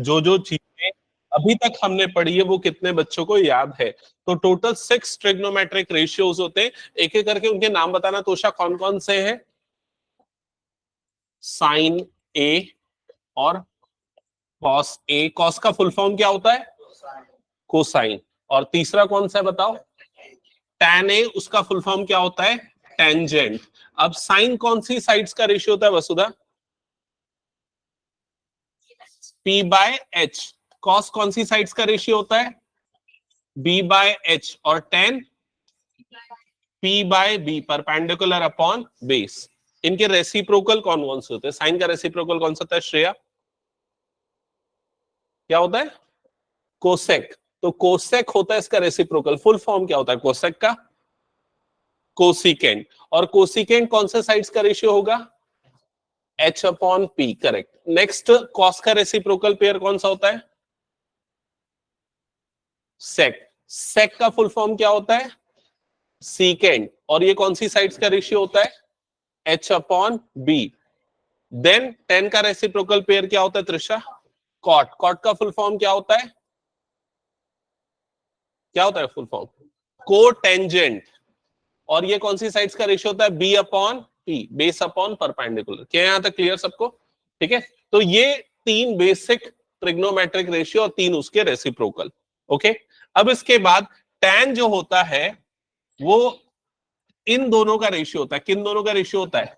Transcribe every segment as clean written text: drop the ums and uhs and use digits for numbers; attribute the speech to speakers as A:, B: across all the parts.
A: जो जो चीजें अभी तक हमने पढ़ी है वो कितने बच्चों को याद है? तो टोटल 6 ट्रिग्नोमेट्रिक रेशियोज होते हैं। एक एक करके उनके नाम बताना तोषा, कौन कौन से हैं? साइन ए और कॉस ए। कॉस का फुल फॉर्म क्या होता है? कोसाइन। और तीसरा कौन सा है बताओ? Tan A. उसका फुल फॉर्म क्या होता है? टेंजेंट। अब साइन कौन सी साइड्स का रेशियो होता है Vasudha? P by H. Cos कौन सी साइड्स का रेशियो होता है? B by H. और tan P by B, perpendicular upon base. इनके रेसिप्रोकल कौन कौन से होते हैं? साइन का रेसिप्रोकल कौन सा होता है श्रेया? क्या होता है? कोसेक। तो कोसेक होता है इसका रेसिप्रोकल। फुल फॉर्म क्या होता है कोसेक का? कोसिकेंट। और कोसिकेंट कौन से साइड्स का रेशियो होगा? H upon P। Correct. Next, cos का रेसिप्रोकल पेयर कौन सा होता है? सेक। सेक का फुल फॉर्म क्या होता है? सीकेंट। और ये कौन सी साइड्स का रेशियो होता है? H upon B. Then tan का रेसिप्रोकल पेयर क्या होता है त्रिशा? कॉट। कॉट का फुल फॉर्म क्या होता है? क्या होता है फुल फॉर्म? कोटेंजेंट। और ये कौन सी साइड्स का रेशियो होता है? B upon P, base upon perpendicular. क्या यहां तक क्लियर सबको? ठीक है, तो ये तीन बेसिक ट्रिग्नोमेट्रिक रेशियो और तीन उसके रेसिप्रोकल। ओके, अब इसके बाद टैन जो होता है वो इन दोनों का रेशियो होता है। किन दोनों का रेशियो होता है?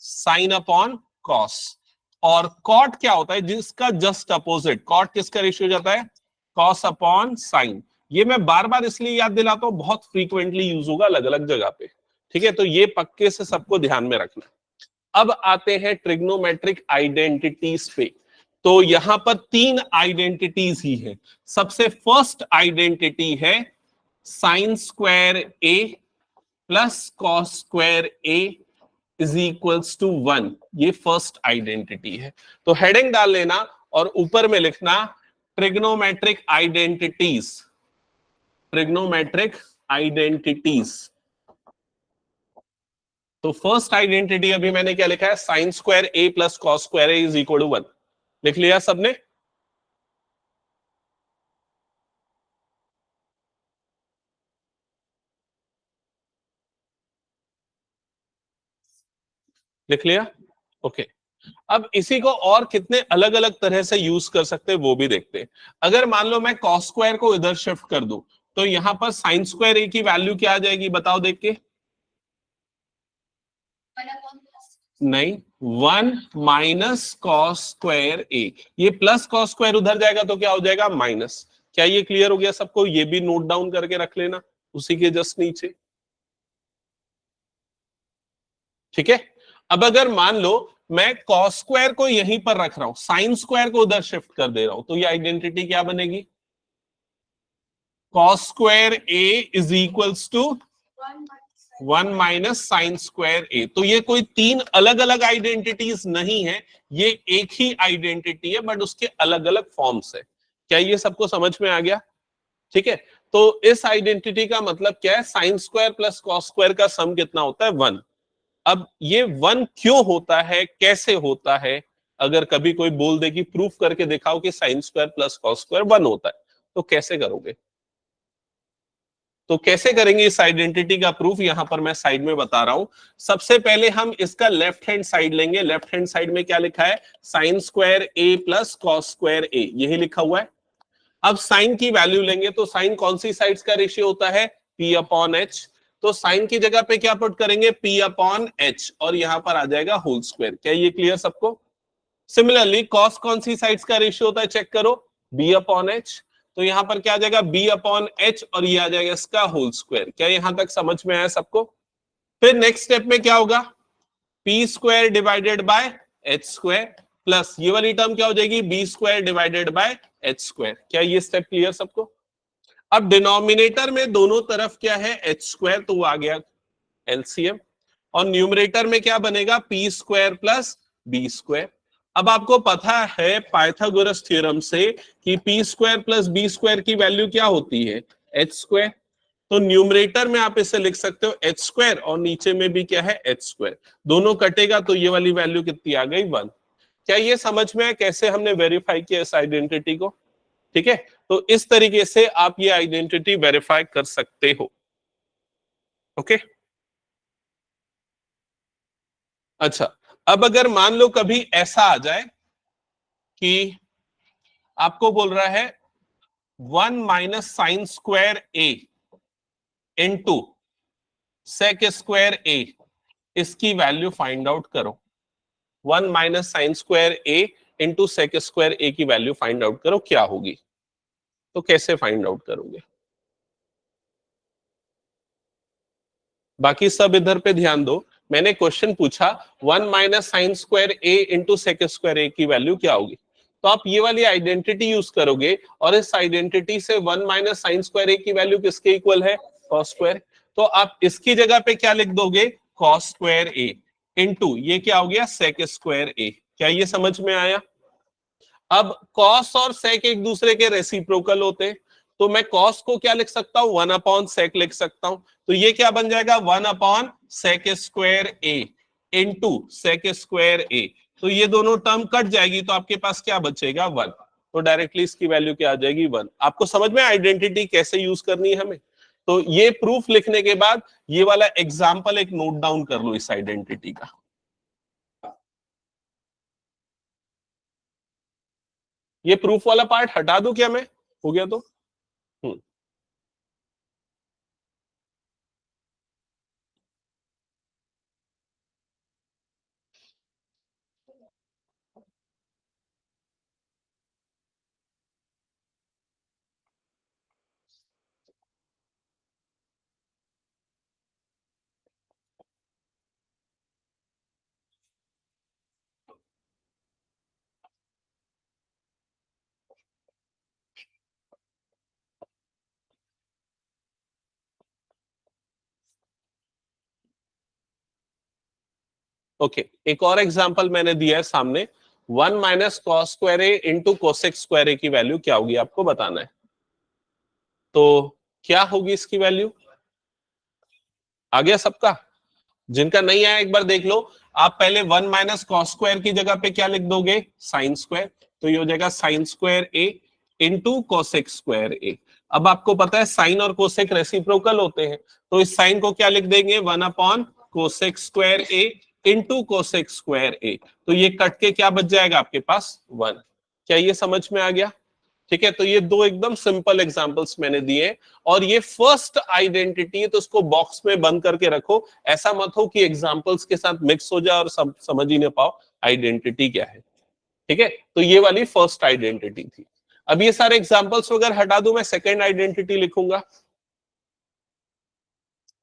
A: Sine upon cos. और कॉट क्या होता है? जिसका जस्ट अपोजिट। कॉट किसका रेशियो जाता है? Cos upon sine. ये मैं बार बार इसलिए याद दिलाता हूं, बहुत फ्रीक्वेंटली यूज होगा अलग अलग जगह पे। ठीक है, तो ये पक्के से सबको ध्यान में रखना। अब आते हैं ट्रिग्नोमेट्रिक आइडेंटिटीज पे। तो यहां पर तीन आइडेंटिटीज ही है। सबसे फर्स्ट आइडेंटिटी है sine square A plus cos square A is equals to 1। ये फर्स्ट आइडेंटिटी है। तो हेडिंग डाल लेना और ऊपर में लिखना ट्रिग्नोमेट्रिक आइडेंटिटीज। Trigonometric identities. तो फर्स्ट आइडेंटिटी अभी मैंने क्या लिखा है? Sine square A plus cos square A is equal to 1। लिख लिया सबने? लिख लिया? ओके। अब इसी को और कितने अलग अलग तरह से यूज कर सकते हैं वो भी देखते हैं। अगर मान लो मैं कॉस स्क्वायर को इधर शिफ्ट कर दूं तो यहां पर साइन स्क्वायर ए की वैल्यू क्या आ जाएगी बताओ देख के? नहीं, 1 माइनस कॉस स्क्वायर ए। ये प्लस कॉस स्क्वायर उधर जाएगा तो क्या हो जाएगा? माइनस। क्या ये क्लियर हो गया सबको? ये भी नोट डाउन करके रख लेना उसी के जस्ट नीचे। ठीक है, अब अगर मान लो मैं कॉस स्क्वायर को यहीं पर रख रहा हूं, साइन स्क्वायर को उधर शिफ्ट कर दे रहा हूं, तो ये आइडेंटिटी क्या बनेगी? Cos square A is equals to 1 minus sine square A. तो ये कोई तीन अलग अलग आइडेंटिटीज नहीं है, ये एक ही आइडेंटिटी है बट उसके अलग अलग फॉर्म्स है। क्या ये सबको समझ में आ गया? ठीक है, तो इस आइडेंटिटी का मतलब क्या है? Sine square plus cos square का सम कितना होता है? 1। अब ये 1 क्यों होता है, कैसे होता है? अगर कभी कोई बोल दे कि प्रूफ करके दिखाओ कि sine square plus cos square 1 होता है, तो कैसे करोगे? तो कैसे करेंगे इस आइडेंटिटी का प्रूफ? यहां पर मैं साइड में बता रहा हूं। सबसे पहले हम इसका लेफ्ट हैंड साइड लेंगे। लेफ्ट हैंड साइड में क्या लिखा है? Sine square A plus cos square ए, यही लिखा हुआ है। अब साइन की वैल्यू लेंगे तो साइन कौन सी साइड्स का रेशियो होता है? P upon H. तो साइन की जगह पे क्या पुट करेंगे? P अपॉन एच, और यहां पर आ जाएगा होल स्क्वायर। क्या ये क्लियर सबको? सिमिलरली कॉस कौन सी साइड्स का रेशियो होता है? चेक करो, B अपॉन एच। तो यहां पर क्या आ जाएगा? B अपॉन एच, और ये आ जाएगा इसका होल स्क्वायर। क्या यहां तक समझ में आया सबको? फिर नेक्स्ट स्टेप में क्या होगा? P square divided by H square, plus ये वाली टर्म क्या हो जाएगी? B square divided by H square. क्या ये स्टेप क्लियर सबको? अब डिनोमिनेटर में दोनों तरफ क्या है? एच स्क्वायर, तो वो आ गया एलसीएम। और न्यूमरेटर में क्या बनेगा? P square plus B square. अब आपको पता है पाइथागोरस थ्योरम से कि P square plus B square की वैल्यू क्या होती है? H square. तो न्यूमरेटर में आप इसे लिख सकते हो एच स्क्वायर, और नीचे में भी क्या है? H square. दोनों कटेगा तो ये वाली वैल्यू कितनी आ गई? 1। क्या ये समझ में है कैसे हमने वेरीफाई किया इस आइडेंटिटी को? ठीक है, तो इस तरीके से आप ये आइडेंटिटी वेरीफाई कर सकते हो। ओके, अच्छा, अब अगर मान लो कभी ऐसा आ जाए कि आपको बोल रहा है 1 - sin² A into sec² A, इसकी वैल्यू फाइंड आउट करो। 1 - sin² A into sec² A की वैल्यू फाइंड आउट करो, क्या होगी? तो कैसे फाइंड आउट करोगे? बाकी सब इधर पे ध्यान दो। मैंने क्वेश्चन पूछा 1 - sin² A into sec² A की वैल्यू क्या होगी? तो आप ये वाली आइडेंटिटी यूज करोगे और इस आइडेंटिटी से 1 - sin² A की वैल्यू किसके इक्वल है? cos²। तो आप इसकी जगह पे क्या लिख दोगे? cos² A इंटू ये क्या हो गया? sec² A। क्या ये समझ में आया? अब cos और sec एक दूसरे के रेसिप्रोकल होते हैं, तो मैं cos को क्या लिख सकता हूं? 1/sec लिख सकता हूं। तो ये क्या बन जाएगा? 1/sec² A into sec² A। तो ये दोनों टर्म कट जाएगी, तो आपके पास क्या बचेगा? 1। तो डायरेक्टली इसकी वैल्यू क्या आ जाएगी? 1। आपको समझ में आइडेंटिटी कैसे यूज करनी है हमें? तो ये प्रूफ लिखने के बाद ये वाला एग्जाम्पल एक नोट डाउन कर लो इस आइडेंटिटी का। ये प्रूफ वाला पार्ट हटा दूं क्या मैं? हो गया तो? हम्म, ओके, एक और एग्जांपल मैंने दिया है सामने। 1 - cos² A into cosec² A की वैल्यू क्या होगी आपको बताना है। तो क्या होगी इसकी वैल्यू? आ गया सबका? जिनका नहीं आया एक बार देख लो। आप पहले 1 - cos² की जगह पे क्या लिख दोगे? sin²। तो ये हो जाएगा sin² A into cosec² A। अब आपको पता है साइन और कोसेक रेसिप्रोकल होते हैं, तो इस साइन को क्या लिख देंगे? 1/cosec² A into cosec² A। तो ये कट के क्या बच जाएगा आपके पास? 1। क्या ये समझ में आ गया? ठीक है, तो ये दो एकदम सिंपल एग्जांपल्स मैंने दिए, और ये फर्स्ट आइडेंटिटी है, तो उसको बॉक्स में बंद करके रखो। ऐसा मत हो कि एग्जांपल्स के साथ मिक्स हो जाए और समझ ही ना पाओ आइडेंटिटी क्या है। ठीक है, तो ये वाली फर्स्ट आइडेंटिटी थी। अब ये सारे एग्जांपल्स वगैरह हटा दूं, मैं सेकंड आइडेंटिटी लिखूंगा।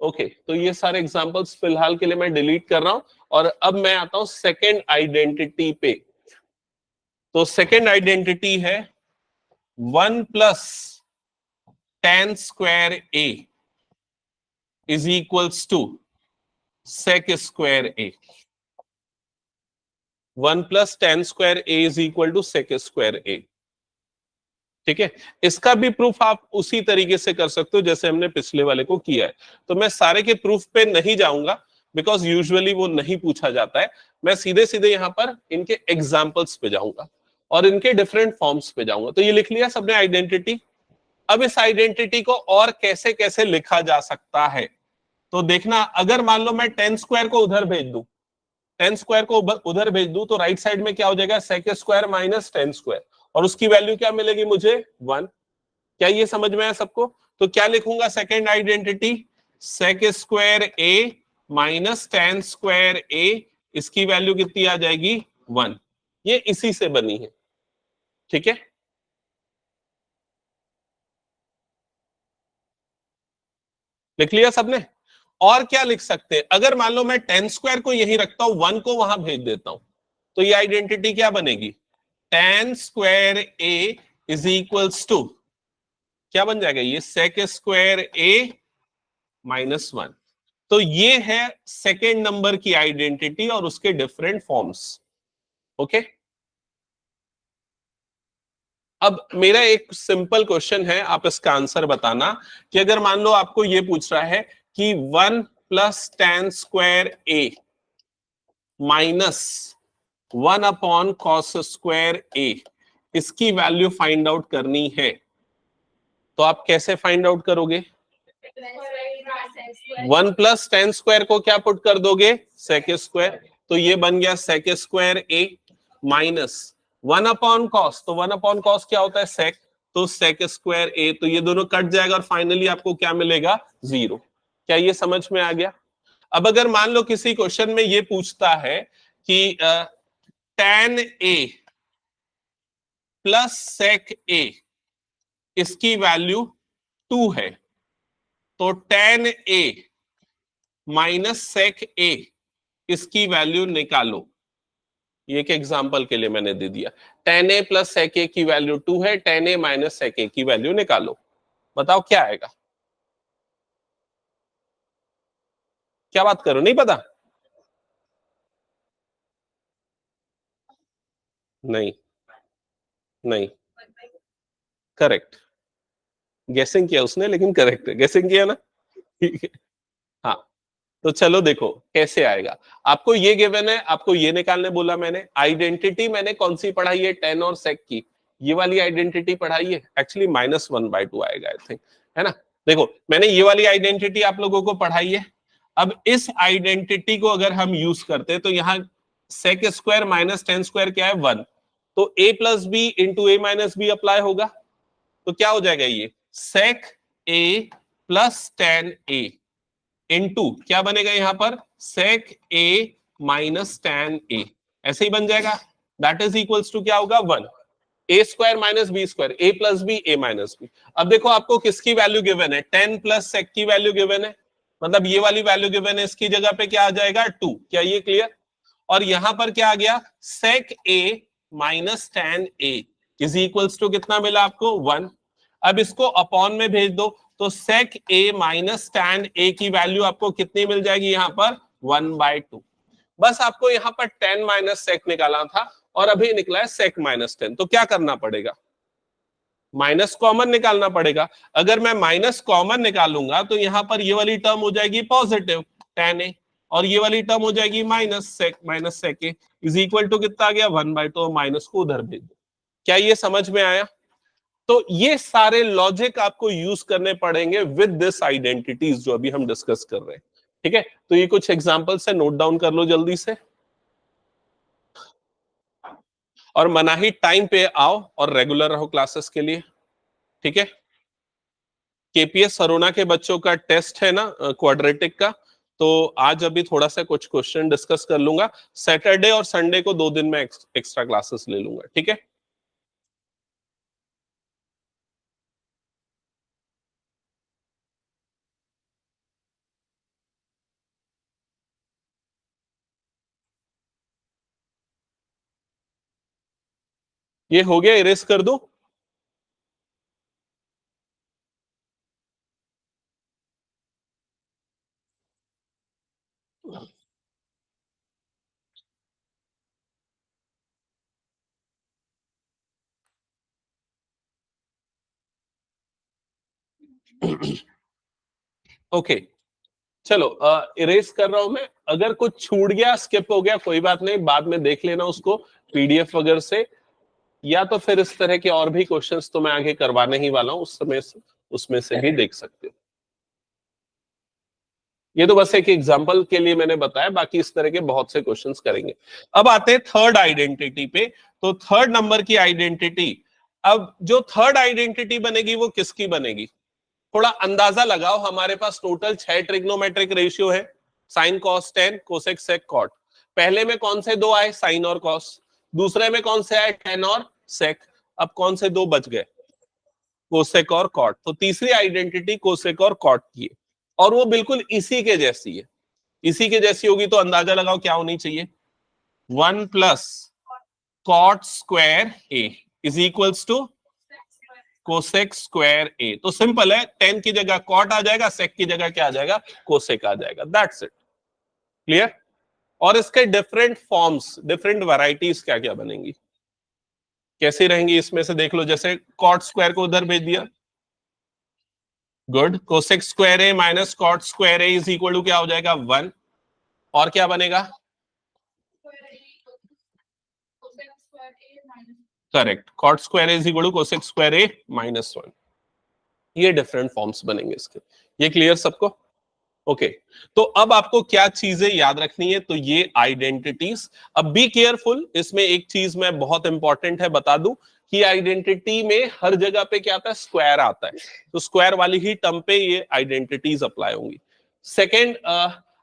A: ओके, तो ये सारे एग्जांपल्स फिलहाल के लिए मैं डिलीट कर रहा हूं, और अब मैं आता हूं सेकंड आइडेंटिटी पे। तो सेकंड आइडेंटिटी है 1 + tan² A is equals to sec² A। 1 + tan² A is equal to sec² A। ठीक है, इसका भी प्रूफ आप उसी तरीके से कर सकते हो जैसे हमने पिछले वाले को किया है। तो मैं सारे के प्रूफ पे नहीं जाऊंगा, बिकॉज यूजुअली वो नहीं पूछा जाता है। मैं सीधे सीधे यहां पर इनके एग्जाम्पल्स पे जाऊंगा और इनके डिफरेंट फॉर्म्स पे जाऊंगा। तो ये लिख लिया सबने आइडेंटिटी। अब इस आइडेंटिटी को और कैसे कैसे लिखा जा सकता है, तो देखना। अगर मान लो मैं tan² को उधर भेज दूं, tan² को उधर भेज दूं, तो राइट साइड में क्या हो जाएगा? sec² माइनस tan², और उसकी वैल्यू क्या मिलेगी मुझे? 1। क्या ये समझ में आया सबको? तो क्या लिखूंगा second identity? sec² A minus tan² A, इसकी वैल्यू कितनी आ जाएगी? 1। ये इसी से बनी है। ठीक है, लिख लिया सबने? और क्या लिख सकते हैं? अगर मान लो मैं tan² को यही रखता हूं, 1 को वहां भेज देता हूं, तो ये आइडेंटिटी क्या बनेगी? tan² A is equals to क्या बन जाएगा? ये sec² A माइनस 1। तो ये है सेकेंड नंबर की आइडेंटिटी और उसके डिफरेंट फॉर्म्स। ओके, अब मेरा एक सिंपल क्वेश्चन है, आप इसका आंसर बताना। कि अगर मान लो आपको ये पूछ रहा है कि 1 + tan² A minus 1 upon cos square A, इसकी वैल्यू फाइंड आउट करनी है, तो आप कैसे फाइंड आउट करोगे? 1 प्लस टेन स्क्वायर को क्या पुट कर दोगे? सेक स्क्वायर, तो ये बन गया sec square A minus 1 upon cos, तो 1 अपॉन कॉस क्या होता है? सेक, तो सेक स्क्वायर ए, तो ये दोनों कट जाएगा और फाइनली आपको क्या मिलेगा? 0। क्या ये समझ में आ गया? अब अगर मान लो किसी क्वेश्चन में ये पूछता है कि tan ए प्लस सेक ए, इसकी वैल्यू 2 है, तो tan ए माइनस सेक ए, इसकी वैल्यू निकालो। ये एक एग्जांपल के लिए मैंने दे दिया। tan a plus sec a की वैल्यू 2 है, tan a minus sec a की वैल्यू निकालो। बताओ क्या आएगा? क्या बात करो, नहीं पता? नहीं, नहीं, करेक्ट। गेसिंग किया उसने, लेकिन करेक्ट है, गेसिंग किया ना। ठीक है, हाँ। तो चलो देखो कैसे आएगा। आपको ये गिवन है, आपको ये निकालने बोला मैंने। आइडेंटिटी मैंने कौन सी पढ़ाई है? tan और sec की, ये वाली आइडेंटिटी पढ़ाई है। एक्चुअली -1/2 आएगा आई थिंक, है ना। देखो मैंने ये वाली आइडेंटिटी आप लोगों को पढ़ाई है। अब इस आइडेंटिटी को अगर हम यूज करते हैं तो यहाँ sec square minus tan square क्या है? 1, तो a plus B into A minus B apply होगा, तो क्या हो जाएगा? ये sec a plus tan a into क्या बनेगा यहां पर? sec a minus tan a, ऐसे ही बन जाएगा। दैट इज इक्वल्स टू क्या होगा? 1, ए square minus B square, A plus B A minus B. अब देखो आपको किसकी वैल्यू गिवन है? 10 प्लस sec की वैल्यू गिवन है, मतलब ये वाली वैल्यू गिवन है, इसकी जगह पे क्या आ जाएगा? 2। क्या ये क्लियर? और यहां पर क्या आ गया? sec a minus tan a is equals to कितना मिला आपको? 1। अब इसको अपॉन में भेज दो, तो sec a minus tan a की वैल्यू आपको कितनी मिल जाएगी? यहां पर 1/2। बस आपको यहां पर 10 माइनस sec निकालना था और अभी निकला है sec माइनस 10, तो क्या करना पड़ेगा? माइनस कॉमन निकालना पड़ेगा। अगर मैं माइनस कॉमन निकालूंगा तो यहां पर ये वाली टर्म हो जाएगी पॉजिटिव tan a, और ये वाली टर्म हो जाएगी minus sec a is equal to कितना आ गया? 1/2। माइनस को उधर भेज दो। क्या ये समझ में आया? तो ये सारे लॉजिक आपको यूज करने पड़ेंगे विद दिस आइडेंटिटीज जो अभी हम डिस्कस कर रहे हैं। ठीक है, तो ये कुछ एग्जांपल्स है, नोट डाउन कर लो जल्दी से। और मनाही टाइम पे आओ और रेगुलर रहो क्लासेस के लिए। ठीक है, केपीएस सरोना के बच्चों का टेस्ट है ना क्वाड्रेटिक का, तो आज अभी थोड़ा सा कुछ क्वेश्चन डिस्कस कर लूंगा। सैटरडे और संडे को 2 दिन में एक्स्ट्रा क्लासेस ले लूंगा। ठीक है, ये हो गया, इरेज कर दो। ओके, चलो इरेज कर रहा हूं मैं। अगर कुछ छूट गया, स्किप हो गया, कोई बात नहीं, बाद में देख लेना उसको पीडीएफ वगैरह से, या तो फिर इस तरह के और भी क्वेश्चंस तो मैं आगे करवाने ही वाला हूं, उस समय से उसमें से भी देख सकते हो। ये तो बस एक एग्जांपल के लिए मैंने बताया, बाकी इस तरह के बहुत से क्वेश्चंस करेंगे। अब आते हैं थर्ड आइडेंटिटी पे। तो थर्ड नंबर की आइडेंटिटी, अब जो थर्ड आइडेंटिटी बनेगी वो किसकी बनेगी? थोड़ा अंदाजा लगाओ। हमारे पास टोटल 6 ट्रिग्नोमेट्रिक रेशियो है, sine cos tan, cosec sec cot. पहले में कौन से दो आए? साइन और कॉस। दूसरे में कौन से आए? टेन और सेक। अब कौन से दो बच गए? कोसेक और कॉट। तो तीसरी आइडेंटिटी कोसेक और कॉट की है, और वो बिल्कुल इसी के जैसी है। इसी के जैसी होगी तो अंदाजा लगाओ क्या होनी चाहिए? 1 plus cot square A is equals to cosec square A. तो सिंपल है, टेन की जगह कॉट आ जाएगा, सेक की जगह क्या आ जाएगा? कोसेक आ जाएगा। That's it, clear? और इसके डिफरेंट फॉर्म्स, डिफरेंट वैरायटीज क्या क्या बनेंगी, कैसे रहेंगी, इसमें से देख लो। जैसे कॉट स्क्वायर को उधर भेज दिया, good. Cosec square A minus cot square A is equal to क्या हो जाएगा? 1। और क्या बनेगा? Correct, cot square is equal to cosec square A minus 1। ये डिफरेंट फॉर्म्स बनेंगे इसके। ये क्लियर सबको? ओके तो अब आपको क्या चीजें याद रखनी है, तो ये आइडेंटिटीज। अब बी केयरफुल, इसमें एक चीज मैं बहुत इंपॉर्टेंट है बता दूं कि आइडेंटिटी में हर जगह पे क्या आता है, स्क्वायर आता है, तो स्क्वायर वाली ही टर्म पे ये आइडेंटिटीज अप्लाई होंगी। सेकेंड,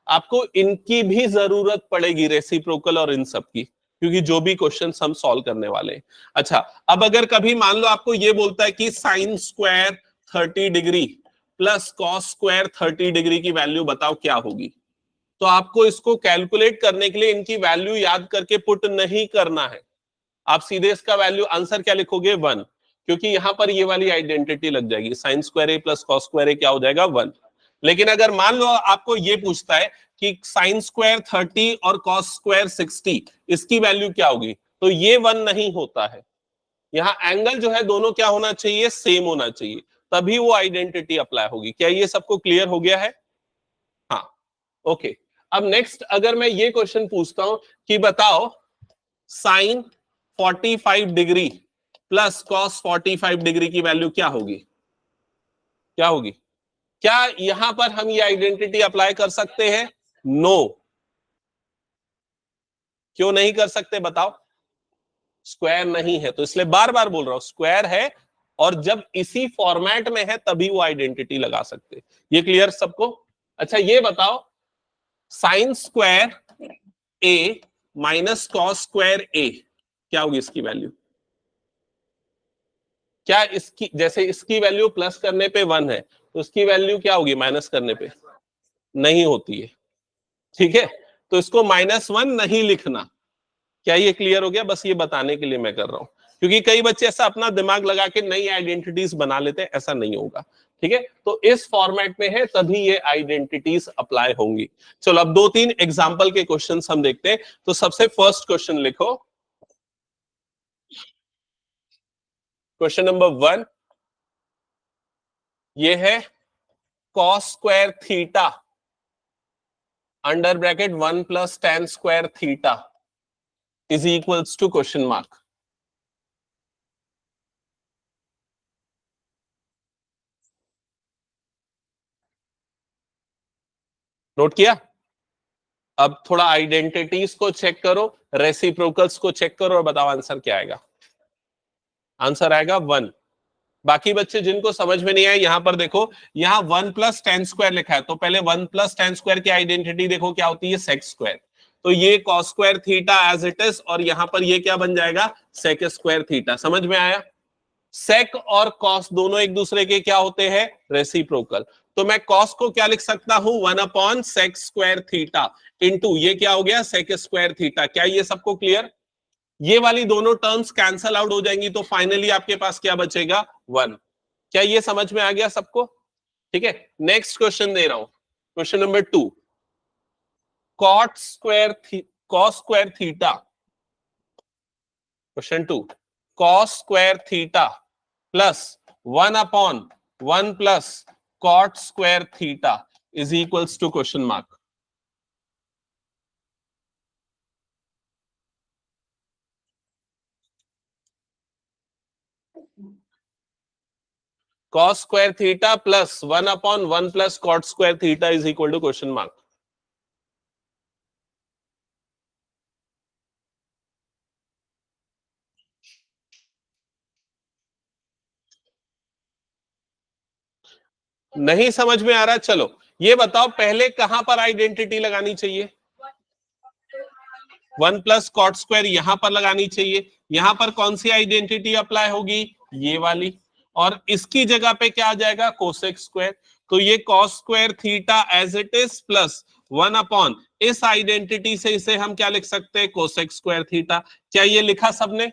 A: आपको इनकी भी जरूरत पड़ेगी, रेसिप्रोकल और इन सब की, क्योंकि जो भी क्वेश्चन हम सॉल्व करने वाले हैं। अच्छा, अब अगर कभी मान लो आपको ये बोलता है कि sine square 30 degree plus cos square 30 degree की वैल्यू बताओ क्या होगी, तो आपको इसको कैलकुलेट करने के लिए इनकी वैल्यू याद करके पुट नहीं करना है। आप सीधे इसका वैल्यू आंसर क्या लिखोगे, 1, क्योंकि यहां पर ये वाली आइडेंटिटी लग जाएगी, sign square A plus cos square ए क्या हो जाएगा, 1। लेकिन अगर मान लो आपको ये पूछता है कि साइन स्क्वायर 30 और कॉस स्क्वायर 60, इसकी वैल्यू क्या होगी, तो ये 1 नहीं होता है। यहाँ एंगल जो है दोनों क्या होना चाहिए, सेम होना चाहिए, तभी वो आइडेंटिटी अप्लाई होगी। क्या ये सबको क्लियर हो गया है? हाँ, ओके। अब नेक्स्ट अगर मैं ये क्वेश्चन पूछता हूं कि बताओ sine 45 degree plus cos 45 degree की वैल्यू क्या होगी, क्या होगी? क्या यहां पर हम ये आइडेंटिटी अप्लाई कर सकते हैं? नो। क्यों नहीं कर सकते बताओ? स्क्वायर नहीं है, तो इसलिए बार बार बोल रहा हूं, स्क्वायर है और जब इसी फॉर्मेट में है तभी वो आइडेंटिटी लगा सकते। ये क्लियर सबको? अच्छा ये बताओ sign square A minus cos square ए क्या होगी इसकी वैल्यू? क्या इसकी, जैसे इसकी वैल्यू प्लस करने पे 1 है, तो इसकी वैल्यू क्या होगी माइनस करने पे? नहीं होती है, ठीक है, तो इसको -1 नहीं लिखना। क्या ये क्लियर हो गया? बस ये बताने के लिए मैं कर रहा हूं, क्योंकि कई बच्चे ऐसा अपना दिमाग लगा के नई आइडेंटिटीज बना लेते हैं, ऐसा नहीं होगा, ठीक है। तो इस फॉर्मेट में है तभी ये आइडेंटिटीज अप्लाई होंगी। चलो अब 2-3 एग्जांपल के क्वेश्चंस हम देखते हैं। तो सबसे फर्स्ट क्वेश्चन लिखो, क्वेश्चन नंबर 1, ये है cos square theta under bracket 1 plus tan square theta is equals to question mark. Note किया? अब थोड़ा आइडेंटिटीज को चेक करो, रेसिप्रोकल्स को चेक करो और बताओ आंसर क्या आएगा। आंसर आएगा 1। बाकी बच्चे जिनको समझ में नहीं आए, यहां पर देखो, यहां 1 प्लस tan स्क्वायर लिखा है, तो पहले 1 प्लस tan स्क्वायर की आइडेंटिटी देखो क्या होती है, सेक स्क्वायर। तो ये cos square theta as it is, और यहां पर ये क्या बन जाएगा, सेक स्क्वायर थीटा। समझ में आया? सेक और कॉस दोनों एक दूसरे के क्या होते हैं, रेसिप्रोकल। तो मैं कॉस को क्या लिख सकता हूं, 1 upon sec square theta into ये क्या हो गया, सेक स्क्वायर थीटा। क्या ये सबको क्लियर? ये वाली दोनों टर्म्स कैंसल आउट हो जाएंगी, तो फाइनली आपके पास क्या बचेगा, 1। क्या ये समझ में आ गया सबको? ठीक है, नेक्स्ट क्वेश्चन दे रहा हूं, question number 2, cos square theta, question 2, cos square theta plus 1 upon 1 plus cot square theta is equals to question mark. Cos square theta plus 1 upon 1 plus cot square theta is equal to question mark. नहीं समझ में आ रहा? चलो ये बताओ पहले कहां पर आइडेंटिटी लगानी चाहिए, 1 प्लस कॉट स्क्वायर यहां पर लगानी चाहिए। यहां पर कौन सी आइडेंटिटी अप्लाई होगी, ये वाली, और इसकी जगह पे क्या आ जाएगा, कोसेक स्क्वायर। तो ये cos square theta as it is plus 1 upon इस आइडेंटिटी से इसे हम क्या लिख सकते हैं, कोसेक स्क्वायर थीटा। क्या ये लिखा सबने?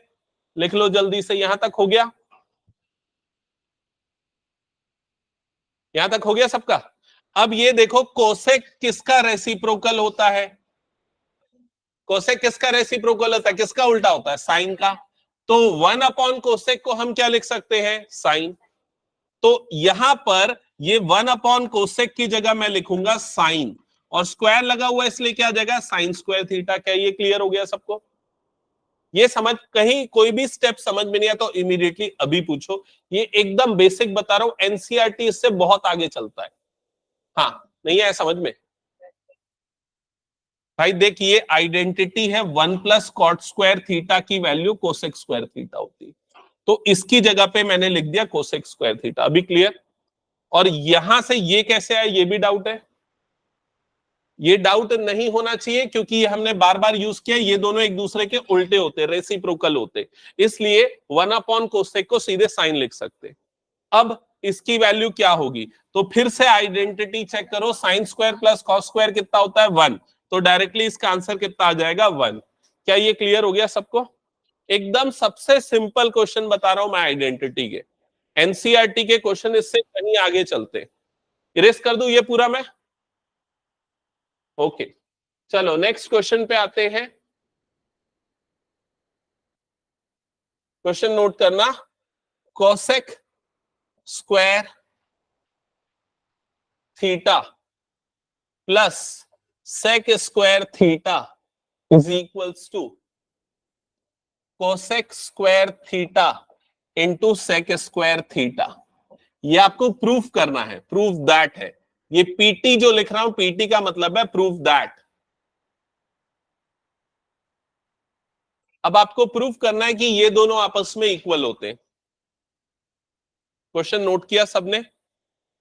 A: लिख लो जल्दी से, यहां तक हो गया? यहां तक हो गया सबका? अब ये देखो कोसेक किसका रेसिप्रोकल होता है, कोसेक किसका रेसिप्रोकल होता है, किसका उल्टा होता है, साइन का। तो 1 अपॉन कोसेक को हम क्या लिख सकते हैं, साइन। तो यहां पर ये 1 अपॉन कोसेक की जगह मैं लिखूंगा साइन, और स्क्वायर लगा हुआ इसलिए क्या आ जाएगा, साइन स्क्वायर थीटा। क्या ये क्लियर हो गया सबको? ये समझ, कहीं कोई भी स्टेप समझ में नहीं आया तो इमीडिएटली अभी पूछो। ये एकदम बेसिक बता रहा हूं, एनसीईआरटी इससे बहुत आगे चलता है। हाँ, नहीं आया समझ में भाई? देख, ये आइडेंटिटी है 1 प्लस कॉट स्क्वायर थीटा की वैल्यू कोसेक स्क्वायर थीटा होती है, तो इसकी जगह पे मैंने लिख दिया कोसेक स्क्वायर थीटा। अभी क्लियर? और यहां से ये कैसे आया, ये भी डाउट है। ये डाउट नहीं होना चाहिए क्योंकि ये हमने बार बार यूज किया, ये दोनों एक दूसरे के उल्टे होते, रेसिप्रोकल होते, इसलिए 1 अपॉन कोसेक को सीधे साइन लिख सकते। अब इसकी वैल्यू क्या होगी, तो फिर से आइडेंटिटी चेक करो, sine square plus cos square कितना होता है 1, तो डायरेक्टली इसका आंसर कितना आ जाएगा 1। क्या ये क्लियर हो गया सबको? एकदम सबसे सिंपल क्वेश्चन बता रहा हूं मैं आइडेंटिटी के, एनसीईआरटी के क्वेश्चन इससे कहीं आगे चलते। इरेज कर दूं ये पूरा मैं? ओके, चलो नेक्स्ट क्वेश्चन पे आते हैं। क्वेश्चन नोट करना, cosec square theta plus sec square theta is equals to cosec square theta into sec square theta. ये आपको प्रूफ करना है, प्रूफ दैट है। ये पीटी जो लिख रहा हूं, पीटी का मतलब है प्रूफ दैट। अब आपको प्रूफ करना है कि ये दोनों आपस में इक्वल होते हैं। क्वेश्चन नोट किया सबने?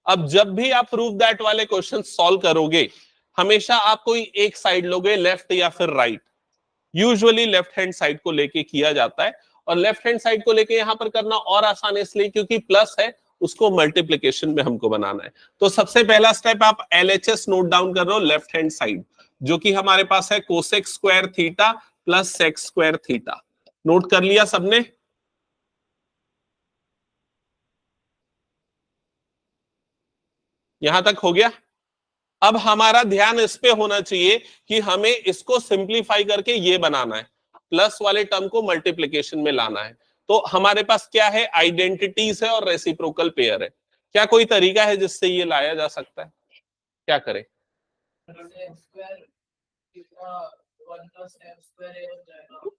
A: अब जब भी आप प्रूफ दैट वाले क्वेश्चन सॉल्व करोगे, हमेशा आप कोई एक साइड लोगे, लेफ्ट या फिर right. Usually left hand side को लेके किया जाता है, और लेफ्ट हैंड साइड को लेके यहां पर करना और आसान है इसलिए क्योंकि प्लस है, उसको मल्टीप्लिकेशन में हमको बनाना है। तो सबसे पहला स्टेप आप एलएचएस नोट डाउन कर रहे हो, लेफ्ट हैंड साइड, जो कि हमारे पास है cosec square theta plus sec square theta. Note कर लिया सबने? यहां तक हो गया? अब हमारा ध्यान इस पे होना चाहिए कि हमें इसको सिंप्लीफाई करके ये बनाना है, प्लस वाले टर्म को मल्टीप्लिकेशन में लाना है। तो हमारे पास क्या है, आइडेंटिटीज है और रेसिप्रोकल पेयर है। क्या कोई तरीका है जिससे ये लाया जा सकता है? क्या करें?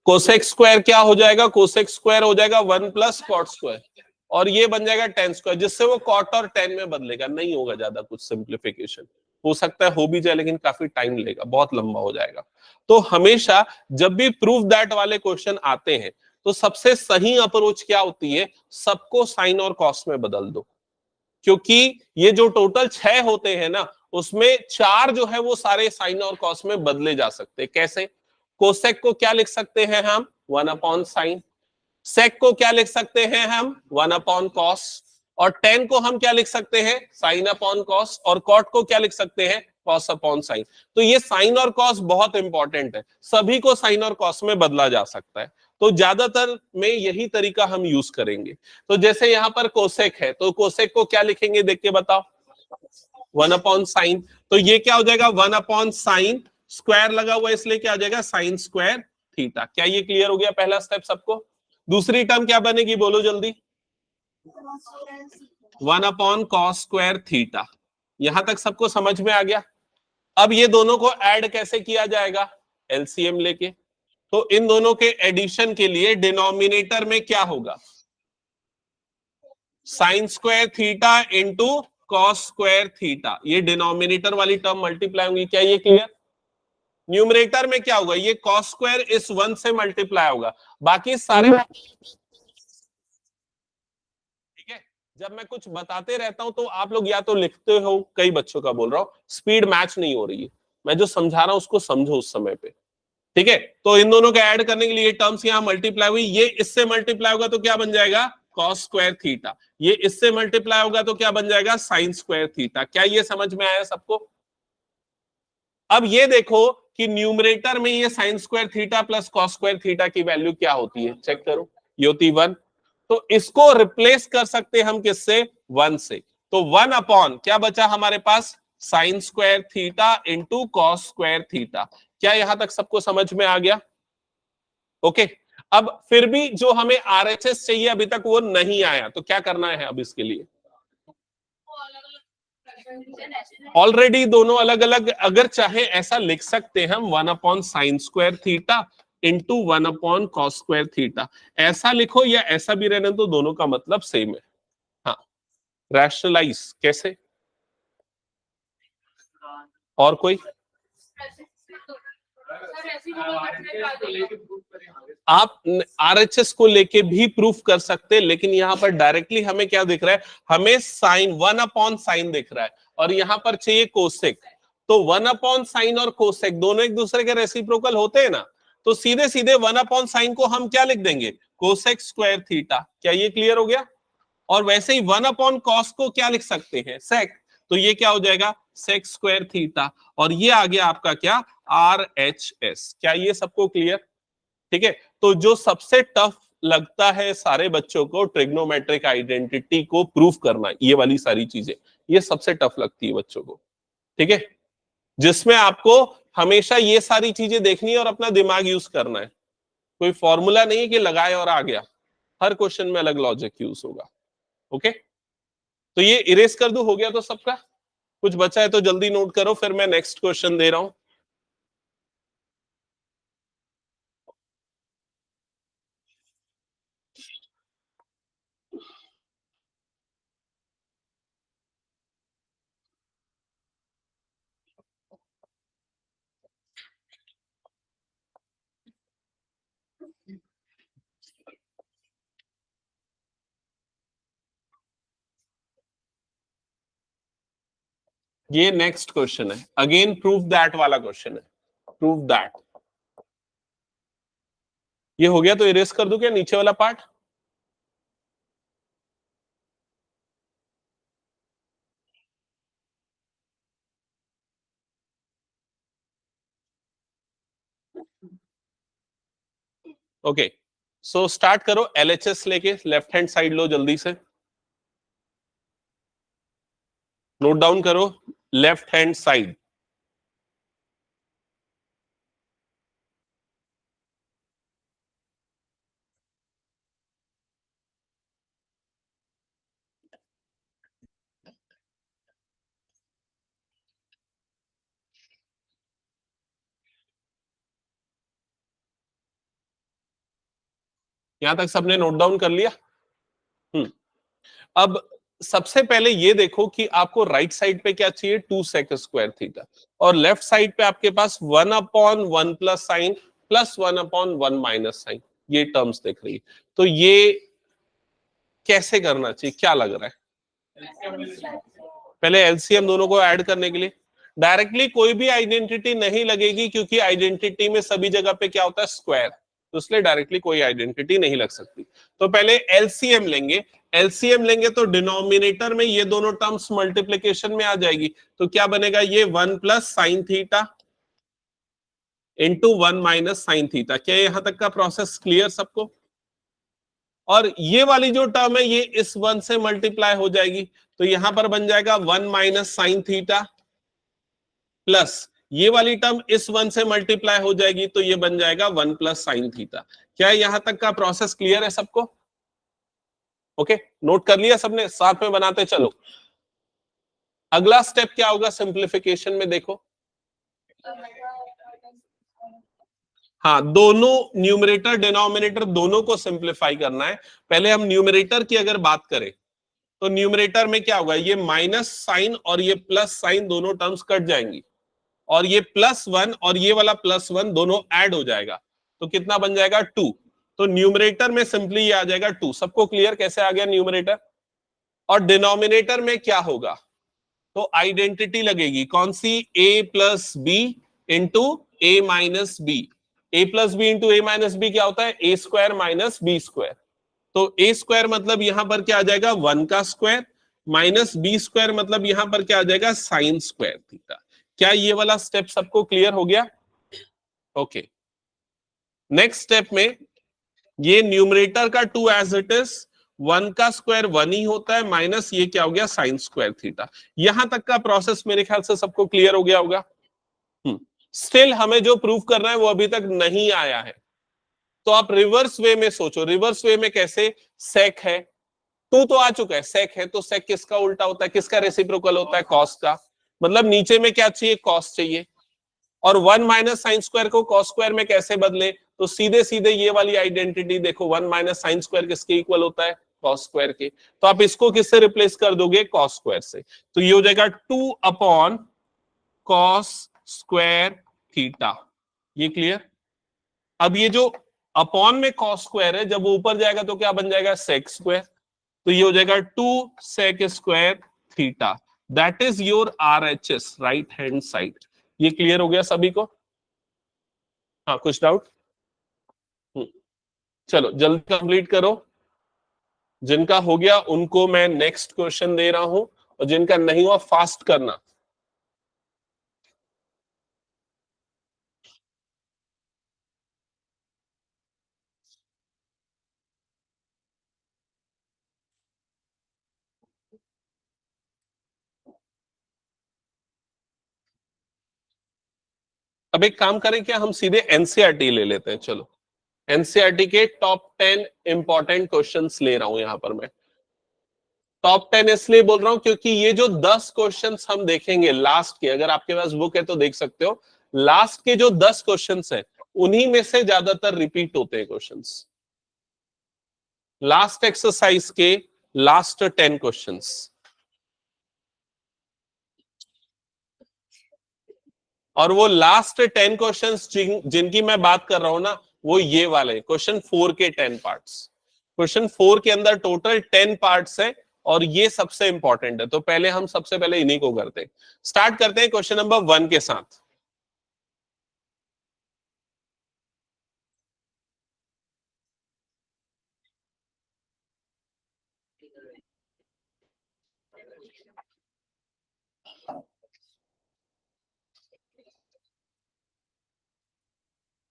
A: कोसेक स्क्वायर क्या हो जाएगा, कोसेक स्क्वायर हो जाएगा 1 प्लस कॉट स्क्वायर, और ये बन जाएगा टेन स्क्वायर, जिससे वो कॉट और टेन में बदलेगा। नहीं होगा ज्यादा कुछ सिंप्लीफिकेशन, हो सकता है हो भी जाए लेकिन काफी टाइम लेगा, बहुत लंबा हो जाएगा। तो हमेशा जब भी प्रूफ दैट वाले क्वेश्चन आते हैं तो सबसे सही अप्रोच क्या होती है, सबको साइन और कॉस में बदल दो। क्योंकि ये जो टोटल 6 होते हैं ना, उसमें 4 जो है वो सारे साइन और कॉस में बदले जा सकते हैं। कैसे? कोसेक को क्या लिख सकते हैं हम, 1 अपॉन साइन। सेक को क्या लिख सकते हैं हम, 1 अपॉन कॉस। और टेन को हम क्या लिख सकते हैं, साइन अपॉन कॉस। और कॉट को क्या लिख सकते हैं, कॉस अपॉन साइन। तो ये साइन और कॉस बहुत इंपॉर्टेंट है, सभी को साइन और कॉस में बदला जा सकता है। तो ज्यादातर में यही तरीका हम यूज करेंगे। तो जैसे यहां पर कोसेक है, तो कोसेक को क्या लिखेंगे देख के बताओ, 1 अपॉन साइन। तो ये क्या हो जाएगा, 1 अपॉन साइन, स्क्वायर लगा हुआ इसलिए क्या हो जाएगा, साइन स्क्वायर थीटा। क्या ये क्लियर हो गया पहला स्टेप सबको? दूसरी टर्म क्या बनेगी, बोलो जल्दी? 1 अपॉन कॉस स्क्वायर थीटा। यहां तक सबको समझ में आ गया? अब ये दोनों को ऐड कैसे किया जाएगा, एलसीएम लेके। तो इन दोनों के एडिशन के लिए डिनोमिनेटर में क्या होगा, sign square theta into cos square theta. ये डिनोमिनेटर वाली टर्म मल्टीप्लाई होंगी। क्या ये क्लियर? न्यूमरेटर में क्या होगा, ये कॉस स्क्वायर इस 1 से मल्टीप्लाई होगा, बाकी सारे। ठीक है, जब मैं कुछ बताते रहता हूं तो आप लोग या तो लिखते हो, कई बच्चों का बोल रहा हूं स्पीड मैच नहीं हो रही है, मैं जो समझा रहा हूं उसको समझो उस समय पे। ठीक है, तो इन दोनों को ऐड करने के लिए टर्म्स यहां मल्टीप्लाई हुई, ये इससे मल्टीप्लाई होगा तो क्या बन जाएगा, कॉस स्क्वायर थीटा। ये इससे मल्टीप्लाई होगा तो क्या बन जाएगा, साइन स्क्वायर थीटा। क्या ये समझ में आया सबको? अब ये देखो कि न्यूमरेटर में ये sign square theta plus cos square theta की वैल्यू क्या होती है, चेक करो, ये होती 1। तो इसको रिप्लेस कर सकते हैं हम किससे, 1 से। तो 1 अपॉन क्या बचा हमारे पास, sine square theta into cos square theta. क्या यहां तक सबको समझ में आ गया? ओके। अब फिर भी जो हमें आरएचएस चाहिए अभी तक वो नहीं आया, तो क्या करना है अब इसके लिए? ऑलरेडी दोनों अलग अलग, अगर चाहे ऐसा लिख सकते हैं हम 1 upon sine square theta into 1/cos²θ। ऐसा लिखो या ऐसा भी रहने तो दोनों का मतलब सेम है। हाँ, रैशनलाइज कैसे? और कोई? आप आरएचएस को लेके भी प्रूफ कर सकते हैं, लेकिन यहाँ पर डायरेक्टली हमें क्या दिख रहा है? हमें साइन 1/sin दिख रहा है और यहाँ पर चाहिए कोसेक। तो 1/sin और कोसेक दोनों एक दूसरे के रेसिप्रोकल होते हैं ना, तो सीधे सीधे 1/sin को हम क्या लिख देंगे? cosec²θ। क्या ये क्लियर हो गया? और वैसे ही 1/cos को क्या लिख सकते हैं? सेक। तो ये क्या हो जाएगा? sec²θ। और ये आ गया आपका क्या? RHS। क्या ये सबको क्लियर? ठीक है। तो जो सबसे टफ लगता है सारे बच्चों को ट्रिग्नोमेट्रिक आइडेंटिटी को प्रूफ करना, ये वाली सारी चीजें, ये सबसे टफ लगती है बच्चों को। ठीक है, जिसमें आपको हमेशा ये सारी चीजें देखनी है और अपना दिमाग यूज करना है। कोई फॉर्मूला नहीं है कि लगाए और आ गया, हर क्वेश्चन में अलग लॉजिक यूज होगा। ओके, तो ये इरेज कर दो, हो गया तो सबका? कुछ बचा है तो जल्दी नोट करो, फिर मैं नेक्स्ट क्वेश्चन दे रहा हूं। ये नेक्स्ट क्वेश्चन है, अगेन प्रूव दैट वाला क्वेश्चन है। प्रूव दैट, ये हो गया तो इरेज कर दूं क्या नीचे वाला पार्ट? ओके, सो स्टार्ट करो। एलएचएस लेके लेफ्ट हैंड साइड लो जल्दी से, नोट डाउन करो लेफ्ट हैंड साइड। यहां तक सबने नोट डाउन कर लिया? अब सबसे पहले ये देखो कि आपको राइट साइड पे क्या चाहिए? 2sec²θ, और लेफ्ट साइड पे आपके पास 1/1 plus sine plus 1/1 minus sine, ये टर्म्स दिख रही है। तो ये कैसे करना चाहिए, क्या लग रहा है? पहले एलसीएम दोनों को ऐड करने के लिए डायरेक्टली कोई भी आइडेंटिटी नहीं लगेगी, क्योंकि आइडेंटिटी में सभी जगह पे क्या होता है? स्क्वायर, तो इसलिए डायरेक्टली कोई आइडेंटिटी नहीं लग सकती। तो पहले एलसीएम लेंगे। एलसीएम लेंगे तो डिनोमिनेटर में ये दोनों टर्म्स मल्टीप्लीकेशन में आ जाएगी, तो क्या बनेगा? ये 1+sin θ इंटू 1-sin θ। क्या यहां तक का प्रोसेस क्लियर सबको? और ये वाली जो टर्म है ये इस 1 से मल्टीप्लाई हो जाएगी, तो यहां पर बन जाएगा 1-sin θ प्लस ये वाली टर्म इस 1 से मल्टीप्लाई हो जाएगी, तो ये बन जाएगा 1+sin θ। क्या यहां तक का प्रोसेस क्लियर है सबको? ओके, नोट कर लिया सबने? साथ में बनाते चलो। अगला स्टेप क्या होगा सिंप्लीफिकेशन में? देखो, हाँ, दोनों न्यूमरेटर डिनोमिनेटर दोनों को सिंप्लीफाई करना है। पहले हम न्यूमरेटर की अगर बात करें तो न्यूमरेटर में क्या होगा? ये माइनस साइन और ये प्लस साइन दोनों टर्म्स कट जाएंगी, और ये +1 और ये वाला +1 दोनों ऐड हो जाएगा, तो कितना बन जाएगा? 2। तो न्यूमरेटर में सिंपली ये आ जाएगा 2। सबको क्लियर कैसे आ गया न्यूमरेटर? और डिनोमिनेटर में क्या होगा? तो आइडेंटिटी लगेगी कौन सी? a+b into a-b। a+b into a-b क्या होता है? a² - b²। तो a² मतलब यहां पर क्या आ जाएगा? 1 का स्क्वायर माइनस b² मतलब यहां पर क्या आ जाएगा? sin²θ। क्या ये वाला स्टेप सबको क्लियर हो गया? ओके, नेक्स्ट स्टेप में ये न्यूमरेटर का 2 एज इट इज, 1 का स्क्वायर 1 ही होता है, माइनस ये क्या हो गया? sin²θ। यहां तक का प्रोसेस मेरे ख्याल से सबको क्लियर हो गया होगा। स्टिल हमें जो प्रूव करना है वो अभी तक नहीं आया है, तो आप रिवर्स वे में सोचो। रिवर्स वे में कैसे? सेक है, 2 तो आ चुका है, सेक है, तो सेक किसका उल्टा होता है? किसका रेसिप्रोकल होता है? कॉस का। मतलब नीचे में क्या चाहिए? कॉस चाहिए। और 1 - sin² को cos² में कैसे बदले? तो सीधे सीधे ये वाली आइडेंटिटी देखो, 1 माइनस साइन स्क्वायर किसके इक्वल होता है, कॉस स्क्वायर के। तो आप इसको किससे रिप्लेस कर दोगे, कॉस स्क्वायर से। तो ये हो जाएगा 2 अपॉन कॉस स्क्वायर थीटा। ये क्लियर। अब ये जो अपॉन में कॉस स्क्वायर है, जब वो ऊपर जाएगा तो क्या बन जाएगा, सेक स्क्वायर। तो ये हो जाएगा 2 sec square theta, that is your RHS, right hand side. ये क्लियर हो गया सभी को? हाँ, कुछ डाउट? चलो जल्दी कंप्लीट करो। जिनका हो गया उनको मैं नेक्स्ट क्वेश्चन दे रहा हूं, और जिनका नहीं हुआ फास्ट करना। अब एक काम करें क्या, हम सीधे एनसीईआरटी ले लेते हैं। चलो एनसीईआरटी के टॉप 10 इंपॉर्टेंट क्वेश्चंस ले रहा हूं यहां पर मैं। टॉप 10 इसलिए बोल रहा हूं क्योंकि ये जो 10 क्वेश्चंस हम देखेंगे लास्ट के, अगर आपके पास बुक है तो देख सकते हो, लास्ट के जो 10 क्वेश्चंस हैं उन्हीं में से ज्यादातर रिपीट होते हैं क्वेश्चंस। लास्ट एक्सरसाइज के लास्ट 10 क्वेश्चंस। और वो लास्ट 10 क्वेश्चंस जिनकी मैं बात कर रहा हूं ना, वो ये वाले क्वेश्चन 4 के 10 पार्ट्स। क्वेश्चन 4 के अंदर टोटल 10 पार्ट्स है, और ये सबसे इंपॉर्टेंट है। तो पहले हम सबसे पहले इन्हीं को करते हैं। स्टार्ट करते हैं क्वेश्चन नंबर 1 के साथ।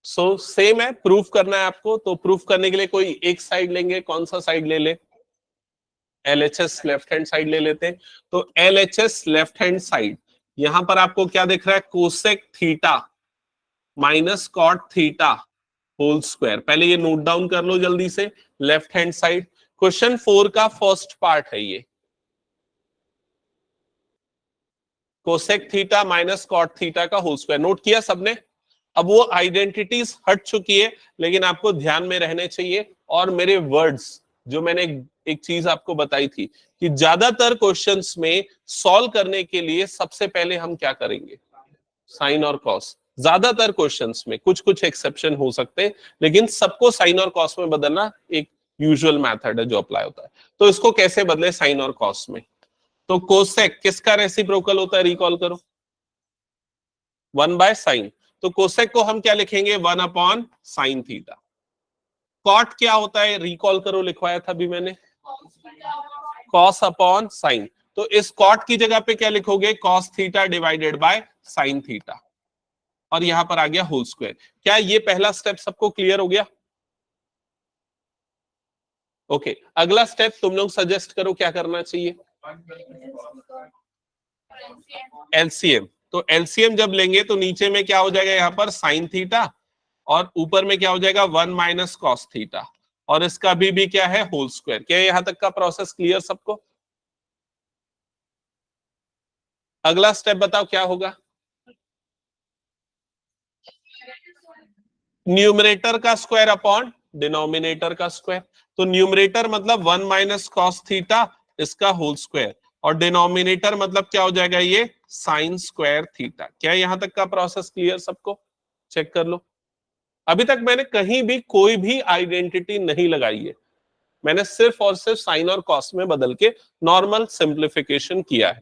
A: सो सेम है, प्रूफ करना है आपको। तो प्रूफ करने के लिए कोई एक साइड लेंगे, कौन सा साइड ले ले, LHS लेफ्ट हैंड साइड ले लेते हैं। तो LHS लेफ्ट हैंड साइड, यहां पर आपको क्या दिख रहा है, cosec theta minus cot theta whole square. पहले ये नोट डाउन कर लो जल्दी से, लेफ्ट हैंड साइड। क्वेश्चन 4 का फर्स्ट पार्ट है ये, cosec theta minus cot theta का होल स्क्वायर। नोट किया सबने? अब वो आइडेंटिटीज हट चुकी है, लेकिन आपको ध्यान में रहने चाहिए। और मेरे वर्ड्स, जो मैंने एक चीज आपको बताई थी कि ज्यादातर क्वेश्चंस में सॉल्व करने के लिए सबसे पहले हम क्या करेंगे, साइन और कॉस। ज्यादातर क्वेश्चंस में, कुछ कुछ एक्सेप्शन हो सकते हैं, लेकिन सबको साइन और कॉस में बदलना एक यूजुअल मेथड है जो अप्लाई होता है। तो इसको कैसे बदले साइन और कॉस में? तो कोसेक किसका रेसिप्रोकल होता है, रिकॉल करो, 1 बाय साइन। तो कोसेक को हम क्या लिखेंगे, 1 अपॉन साइन थीटा। कॉट क्या होता है, रिकॉल करो, लिखवाया था अभी मैंने, कॉस अपॉन साइन। तो इस कॉट की जगह पे क्या लिखोगे, cos theta divided by sine theta, और यहां पर आ गया होल स्क्वायर। क्या ये पहला स्टेप सबको क्लियर हो गया? ओके, अगला स्टेप तुम लोग सजेस्ट करो क्या करना चाहिए। एलसीएम। तो एलसीएम जब लेंगे तो नीचे में क्या हो जाएगा, यहां पर साइन थीटा, और ऊपर में क्या हो जाएगा, 1 माइनस कॉस थीटा, और इसका भी क्या है, होल स्क्वायर। क्या यहां तक का प्रोसेस क्लियर सबको? अगला स्टेप बताओ क्या होगा। न्यूमरेटर का स्क्वायर अपॉन डिनोमिनेटर का स्क्वायर। तो न्यूमरेटर मतलब 1 माइनस कॉस थीटा, इसका होल स्क्वायर, और डिनोमिनेटर मतलब क्या हो जाएगा, ये साइन स्क्वायर थीटा। क्या यहां तक का प्रोसेस क्लियर सबको? चेक कर लो। अभी तक मैंने कहीं भी कोई भी आइडेंटिटी नहीं लगाई है, मैंने सिर्फ और सिर्फ साइन और कॉस में बदल के नॉर्मल सिंप्लीफिकेशन किया है।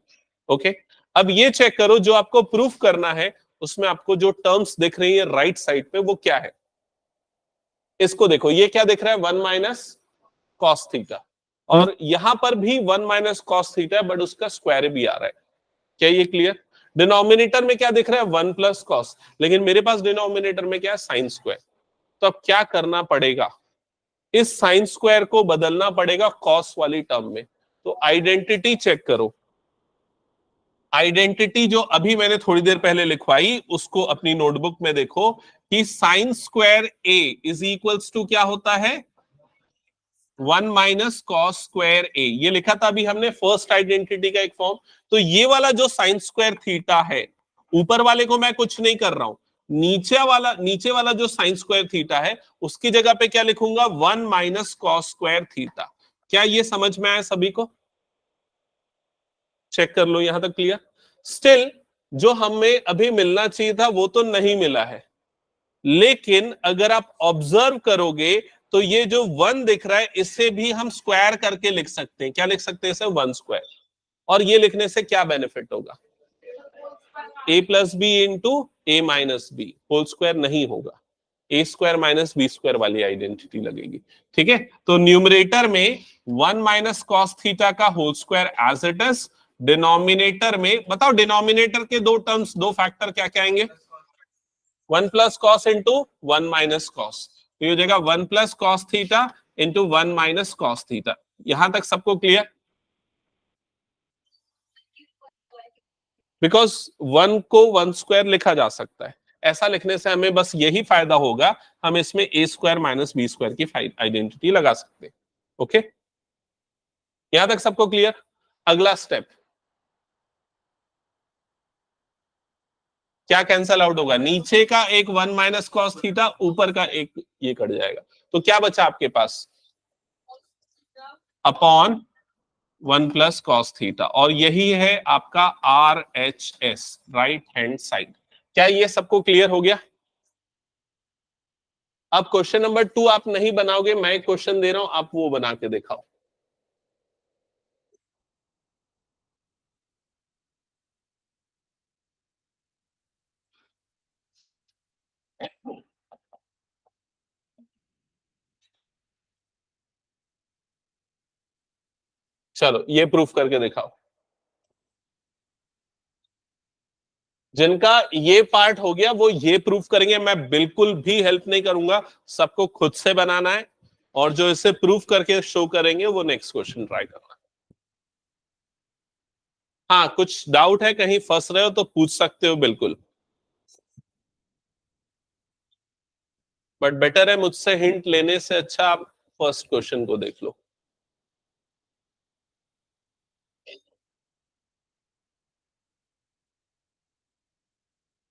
A: ओके, अब ये चेक करो, जो आपको प्रूफ करना है उसमें आपको जो टर्म्स दिख रही है राइट साइड पे, वो क्या है। इसको देखो, ये क्या दिख रहा है, 1 माइनस कॉस थीटा, और यहां पर भी 1 माइनस कॉस थीटा है, बट उसका स्क्वायर भी आ रहा है। क्या ये क्लियर? डिनोमिनेटर में क्या दिख रहा है, 1 प्लस कॉस, लेकिन मेरे पास डिनोमिनेटर में क्या है, साइन स्क्वायर। तो अब क्या करना पड़ेगा, इस साइन स्क्वायर को बदलना पड़ेगा कॉस वाली टर्म में। तो आइडेंटिटी चेक करो, आइडेंटिटी जो अभी मैंने थोड़ी देर पहले लिखवाई, उसको अपनी नोटबुक में देखो कि sine square A is equals to क्या होता है, 1 माइनस कॉस स्क्वायर ए। ये लिखा था अभी हमने फर्स्ट आइडेंटिटी का एक फॉर्म। तो ये वाला जो साइन स्क्वायर थीटा है, ऊपर वाले को मैं कुछ नहीं कर रहा हूं, नीचे वाला जो साइन स्क्वायर थीटा है उसकी जगह पे क्या लिखूंगा, 1 माइनस कॉस स्क्वायर थीटा। क्या ये समझ में आया सभी को? चेक कर लो यहां तक क्लियर। स्टिल जो हमें अभी मिलना चाहिए था वो तो नहीं मिला है, लेकिन अगर आप ऑब्जर्व करोगे तो ये जो 1 दिख रहा है इसे भी हम स्क्वायर करके लिख सकते हैं। क्या लिख सकते हैं इसे? 1 स्क्वायर। और ये लिखने से क्या बेनिफिट होगा? a plus B into A minus B whole square नहीं होगा, A square minus B square वाली आइडेंटिटी लगेगी। ठीक है, तो न्यूमरेटर में 1 माइनस कॉस थीटा का whole square as it is, denominator में बताओ, डिनोमिनेटर के दो टर्म्स, दो फैक्टर क्या क्या आएंगे? 1 plus cos into 1 minus cos, तो ये हो जाएगा 1 plus cos theta into 1 minus cos theta. यहां तक सबको क्लियर? बिकॉज 1 को 1 स्क्वायर लिखा जा सकता है, ऐसा लिखने से हमें बस यही फायदा होगा, हम इसमें ए स्क्वायर माइनस बी स्क्वायर की आइडेंटिटी लगा सकते हैं। ओके, यहां तक सबको क्लियर? अगला स्टेप क्या कैंसल आउट होगा? नीचे का एक 1 माइनस कॉस थीटा, ऊपर का एक ये कट जाएगा, तो क्या बचा आपके पास? अपॉन 1 प्लस कॉस थीटा, और यही है आपका R H S, right hand side. क्या ये सबको क्लियर हो गया? अब क्वेश्चन नंबर 2 आप नहीं बनाओगे, मैं एक क्वेश्चन दे रहा हूं, आप वो बना के दिखाओ। चलो ये प्रूफ करके दिखाओ। जिनका ये पार्ट हो गया वो ये प्रूफ करेंगे, मैं बिल्कुल भी हेल्प नहीं करूंगा, सबको खुद से बनाना है, और जो इसे प्रूफ करके शो करेंगे वो नेक्स्ट क्वेश्चन ट्राई करना। हाँ, कुछ डाउट है, कहीं फंस रहे हो तो पूछ सकते हो बिल्कुल, बट बेटर है मुझसे हिंट लेने से अच्छा आप फर्स्ट क्वेश्चन को देख लो।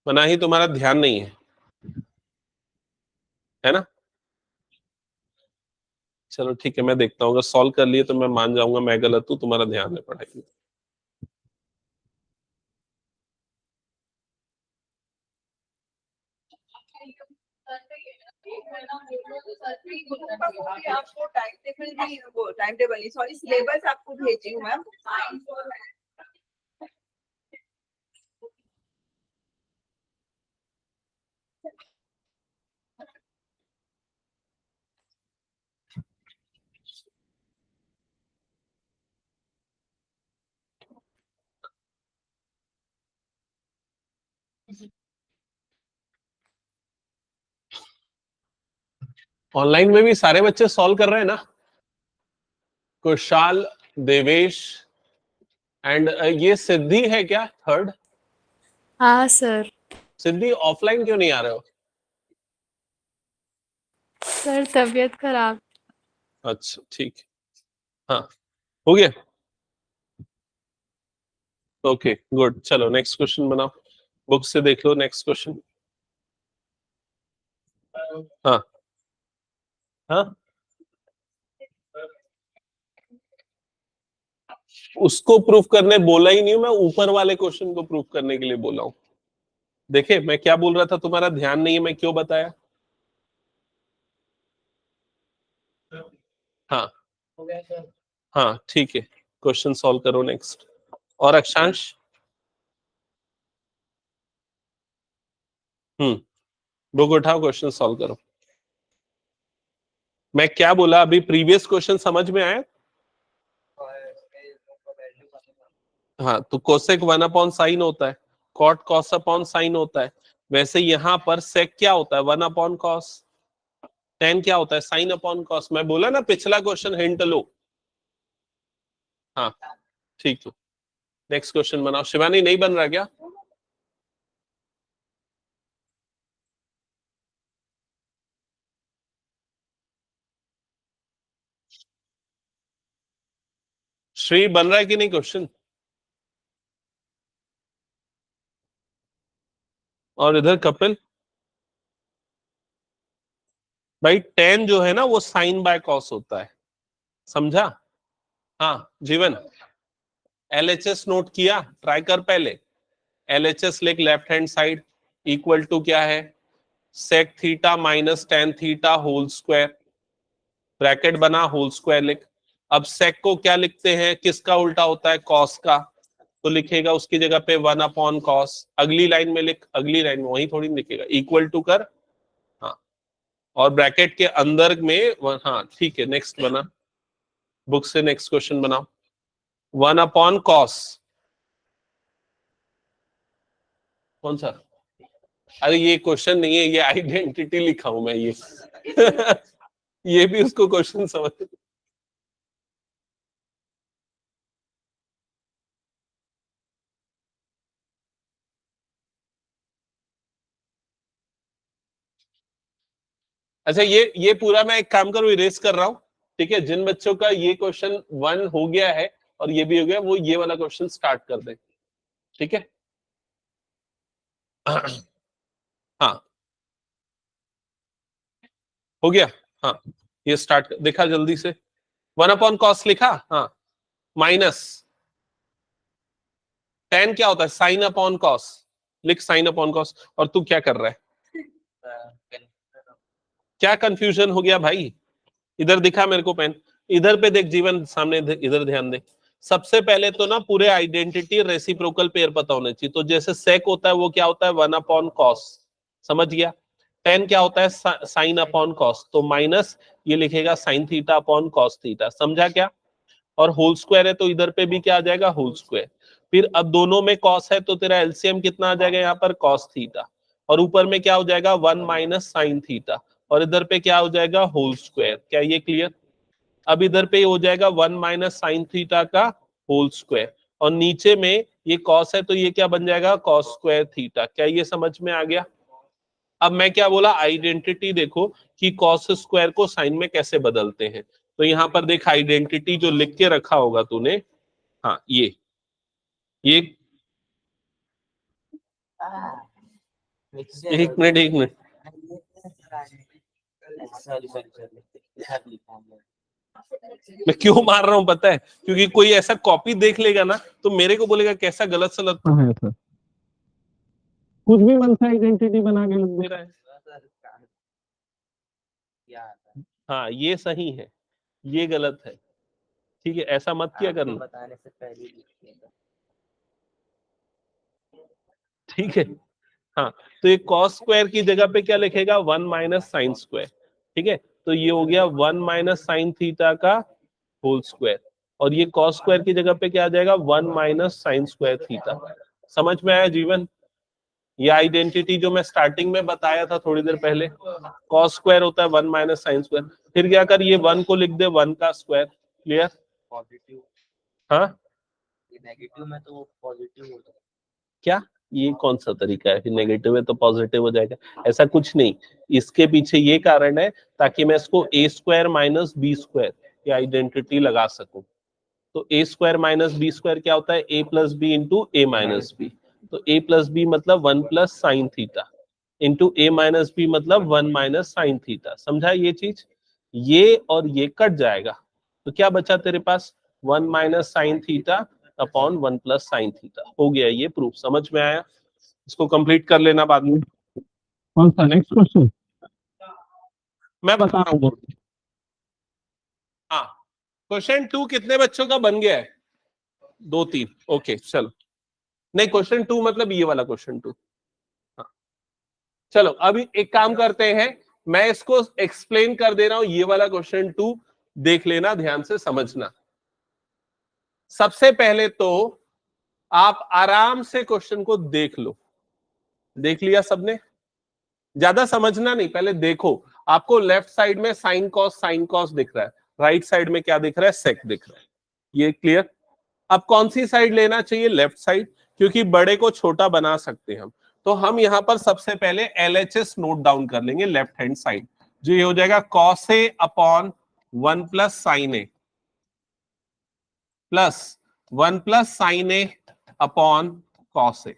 A: बना ही तुम्हारा ध्यान नहीं है ना? चलो ठीक है, मैं देखता हूँ, अगर सॉल्व कर लिए तो मैं मान जाऊंगा मैं गलत हूँ, तुम्हारा ध्यान है पढ़ाई में।
B: आपको टाइम टेबल भी, वो टाइम टेबल नहीं, सॉरी सिलेबस आपको भेजी हूँ मैम।
A: ऑनलाइन में भी सारे बच्चे सॉल्व कर रहे हैं ना? कुशाल, देवेश एंड ये सिद्धि है क्या थर्ड?
C: हाँ सर।
A: सिद्धि ऑफलाइन क्यों नहीं आ रहे हो?
C: सर तबीयत खराब।
A: अच्छा ठीक है, हाँ हो गया। ओके गुड, चलो नेक्स्ट क्वेश्चन बनाओ, बुक से देख लो नेक्स्ट क्वेश्चन। हाँ हाँ, उसको प्रूफ करने बोला ही नहीं हूं मैं, ऊपर वाले क्वेश्चन को प्रूफ करने के लिए बोला हूं। देखे मैं क्या बोल रहा था, तुम्हारा ध्यान नहीं है, मैं क्यों बताया? हाँ हाँ ठीक है, क्वेश्चन सॉल्व करो नेक्स्ट। और अक्षांश, बुक उठाओ, क्वेश्चन सॉल्व करो। मैं क्या बोला अभी, प्रीवियस क्वेश्चन समझ में आया? हाँ, तो कोसेक 1 अपॉन साइन होता है, कॉट कॉस अपॉन साइन होता है, वैसे यहां पर सेक क्या होता है? 1 अपॉन कॉस, टेन क्या होता है? Sine upon cos. मैं बोला ना पिछला क्वेश्चन हिंट लो। हाँ ठीक है, नेक्स्ट क्वेश्चन बनाओ। शिवानी नहीं बन रहा क्या? श्री बन रहा है कि नहीं क्वेश्चन? और इधर कपिल? भाई tan जो है ना वो साइन बाय कॉस होता है, समझा? हाँ जीवन, LHS नोट किया, ट्राई कर पहले। LHS लिख left hand side equal to क्या है, sec theta minus tan theta whole square, bracket बना, होल स्क्वायर लिख। अब सेक को क्या लिखते हैं, किसका उल्टा होता है, कॉस का, तो लिखेगा उसकी जगह पे 1/cos। अगली लाइन में लिख, अगली लाइन में वही थोड़ी लिखेगा, इक्वल टू कर, हाँ, और ब्रैकेट के अंदर में हाँ ठीक है, नेक्स्ट बना, बुक से नेक्स्ट क्वेश्चन बनाओ। 1/cos, कौन सा? अरे ये क्वेश्चन नहीं है, ये आइडेंटिटी लिखा हूं मैं ये ये भी उसको क्वेश्चन समझ। अच्छा ये पूरा मैं एक काम करूं, इरेज कर रहा हूं, ठीक है? जिन बच्चों का ये क्वेश्चन 1 हो गया है और ये भी हो गया, वो ये वाला क्वेश्चन स्टार्ट कर दे, ठीक है? हाँ हो गया, हाँ ये स्टार्ट देखा जल्दी से, 1/cos लिखा, हाँ, माइनस tan क्या होता है, साइन अपॉन कॉस, लिख साइन अपॉन कॉस। और तू क्या कर रहा है, क्या कंफ्यूजन हो गया भाई? इधर दिखा मेरे को पेन, इधर पे देख जीवन, सामने इधर ध्यान दे। सबसे पहले तो ना पूरे आइडेंटिटी रेसिप्रोकल पेयर पता होने चाहिए। तो जैसे सेक होता है वो क्या होता है, 1/cos, समझ गया? tan क्या होता है, साइन अपॉन कॉस, तो माइनस ये लिखेगा sine theta upon cos theta, समझा क्या? और होल स्क्वायर है तो इधर पे भी क्या आ जाएगा, होल स्क्वायर। फिर अब दोनों में कॉस है तो तेरा एलसीएम कितना आ जाएगा यहाँ पर, कॉस थीटा, और ऊपर में क्या हो जाएगा, 1 माइनस साइन थीटा, और इधर पे क्या हो जाएगा, होल स्क्वायर। क्या ये क्लियर? अब इधर पे हो जाएगा 1 माइनस साइन थीटा का होल स्क्वायर, और नीचे में ये कॉस है तो ये क्या बन जाएगा, कॉस स्क्वायर थीटा। क्या ये समझ में आ गया? अब मैं क्या बोला, आइडेंटिटी देखो कि कॉस स्क्वायर को साइन में कैसे बदलते हैं। तो यहाँ पर देख, आइडेंटिटी जो लिख के रखा होगा तूने, हाँ ये एक मिनट एक मिनट, मैं क्यों मार रहा हूँ पता है? क्योंकि कोई ऐसा कॉपी देख लेगा ना तो मेरे को बोलेगा कैसा गलत सलत है सर, कुछ भी मन से आइडेंटिटी बना के लिख दे रहा है। हाँ ये सही है, ये गलत है, ठीक है? ऐसा मत किया करना, बताने से पहले, ठीक है? हाँ, तो ये कॉस स्क्वायर की जगह पे क्या लिखेगा, 1 माइनस साइन स्क्वायर, ठीक है? तो ये हो गया 1 माइनस साइन थीटा का होल स्क्वायर, और ये कॉस स्क्वायर की जगह पे क्या आ जाएगा, 1 माइनस साइन स्क्वायर थीटा। समझ में आया जीवन? ये आइडेंटिटी जो मैं स्टार्टिंग में बताया था थोड़ी देर पहले, कॉस स्क्वायर होता है 1 माइनस साइन स्क्वायर। फिर क्या कर, ये 1 को लिख दे 1 का स्क्वायर, क्लियर? पॉजिटिव, हाँ नेगेटिव में तो पॉजिटिव हो जाएगा। क्या ये कौन सा तरीका है, नेगेटिव है तो पॉजिटिव हो जाएगा? ऐसा कुछ नहीं, इसके पीछे ये कारण है ताकि मैं इसको ए स्क्वायर माइनस बी स्क्वायर ये आइडेंटिटी लगा सकूं। तो ए स्क्वायर माइनस बी स्क्वायर क्या होता है, ए plus B into A minus B. तो ए प्लस बी मतलब 1 plus sine theta, into A minus B मतलब 1 माइनस साइन थीटा। समझा ये चीज? ये और ये कट जाएगा तो क्या बचा तेरे पास, 1 minus sine theta upon 1 plus sine theta. हो गया ये प्रूफ, समझ में आया? इसको कंप्लीट कर लेना बाद में। कौन सा नेक्स्ट क्वेश्चन? मैं बता रहा हूँ। हाँ, क्वेश्चन 2 कितने बच्चों का बन गया है, 2-3, ओके चलो। नहीं, क्वेश्चन 2 मतलब ये वाला क्वेश्चन 2। हाँ चलो, अभी एक काम करते हैं, मैं इसको एक्सप्लेन कर दे रहा हूं, ये वाला क्वेश्चन 2 देख लेना, ध्यान से समझना। सबसे पहले तो आप आराम से क्वेश्चन को देख लो। देख लिया सबने? ज्यादा समझना नहीं, पहले देखो। आपको लेफ्ट साइड में साइन कॉस दिख रहा है, राइट साइड में क्या दिख रहा है, सेक दिख रहा है, ये क्लियर? अब कौन सी साइड लेना चाहिए, लेफ्ट साइड, क्योंकि बड़े को छोटा बना सकते हैं हम। तो हम यहां पर सबसे पहले LHS नोट डाउन कर लेंगे, लेफ्ट हैंड साइड, जो ये हो जाएगा cos A upon 1 plus sine A plus 1 plus sine A upon cos A,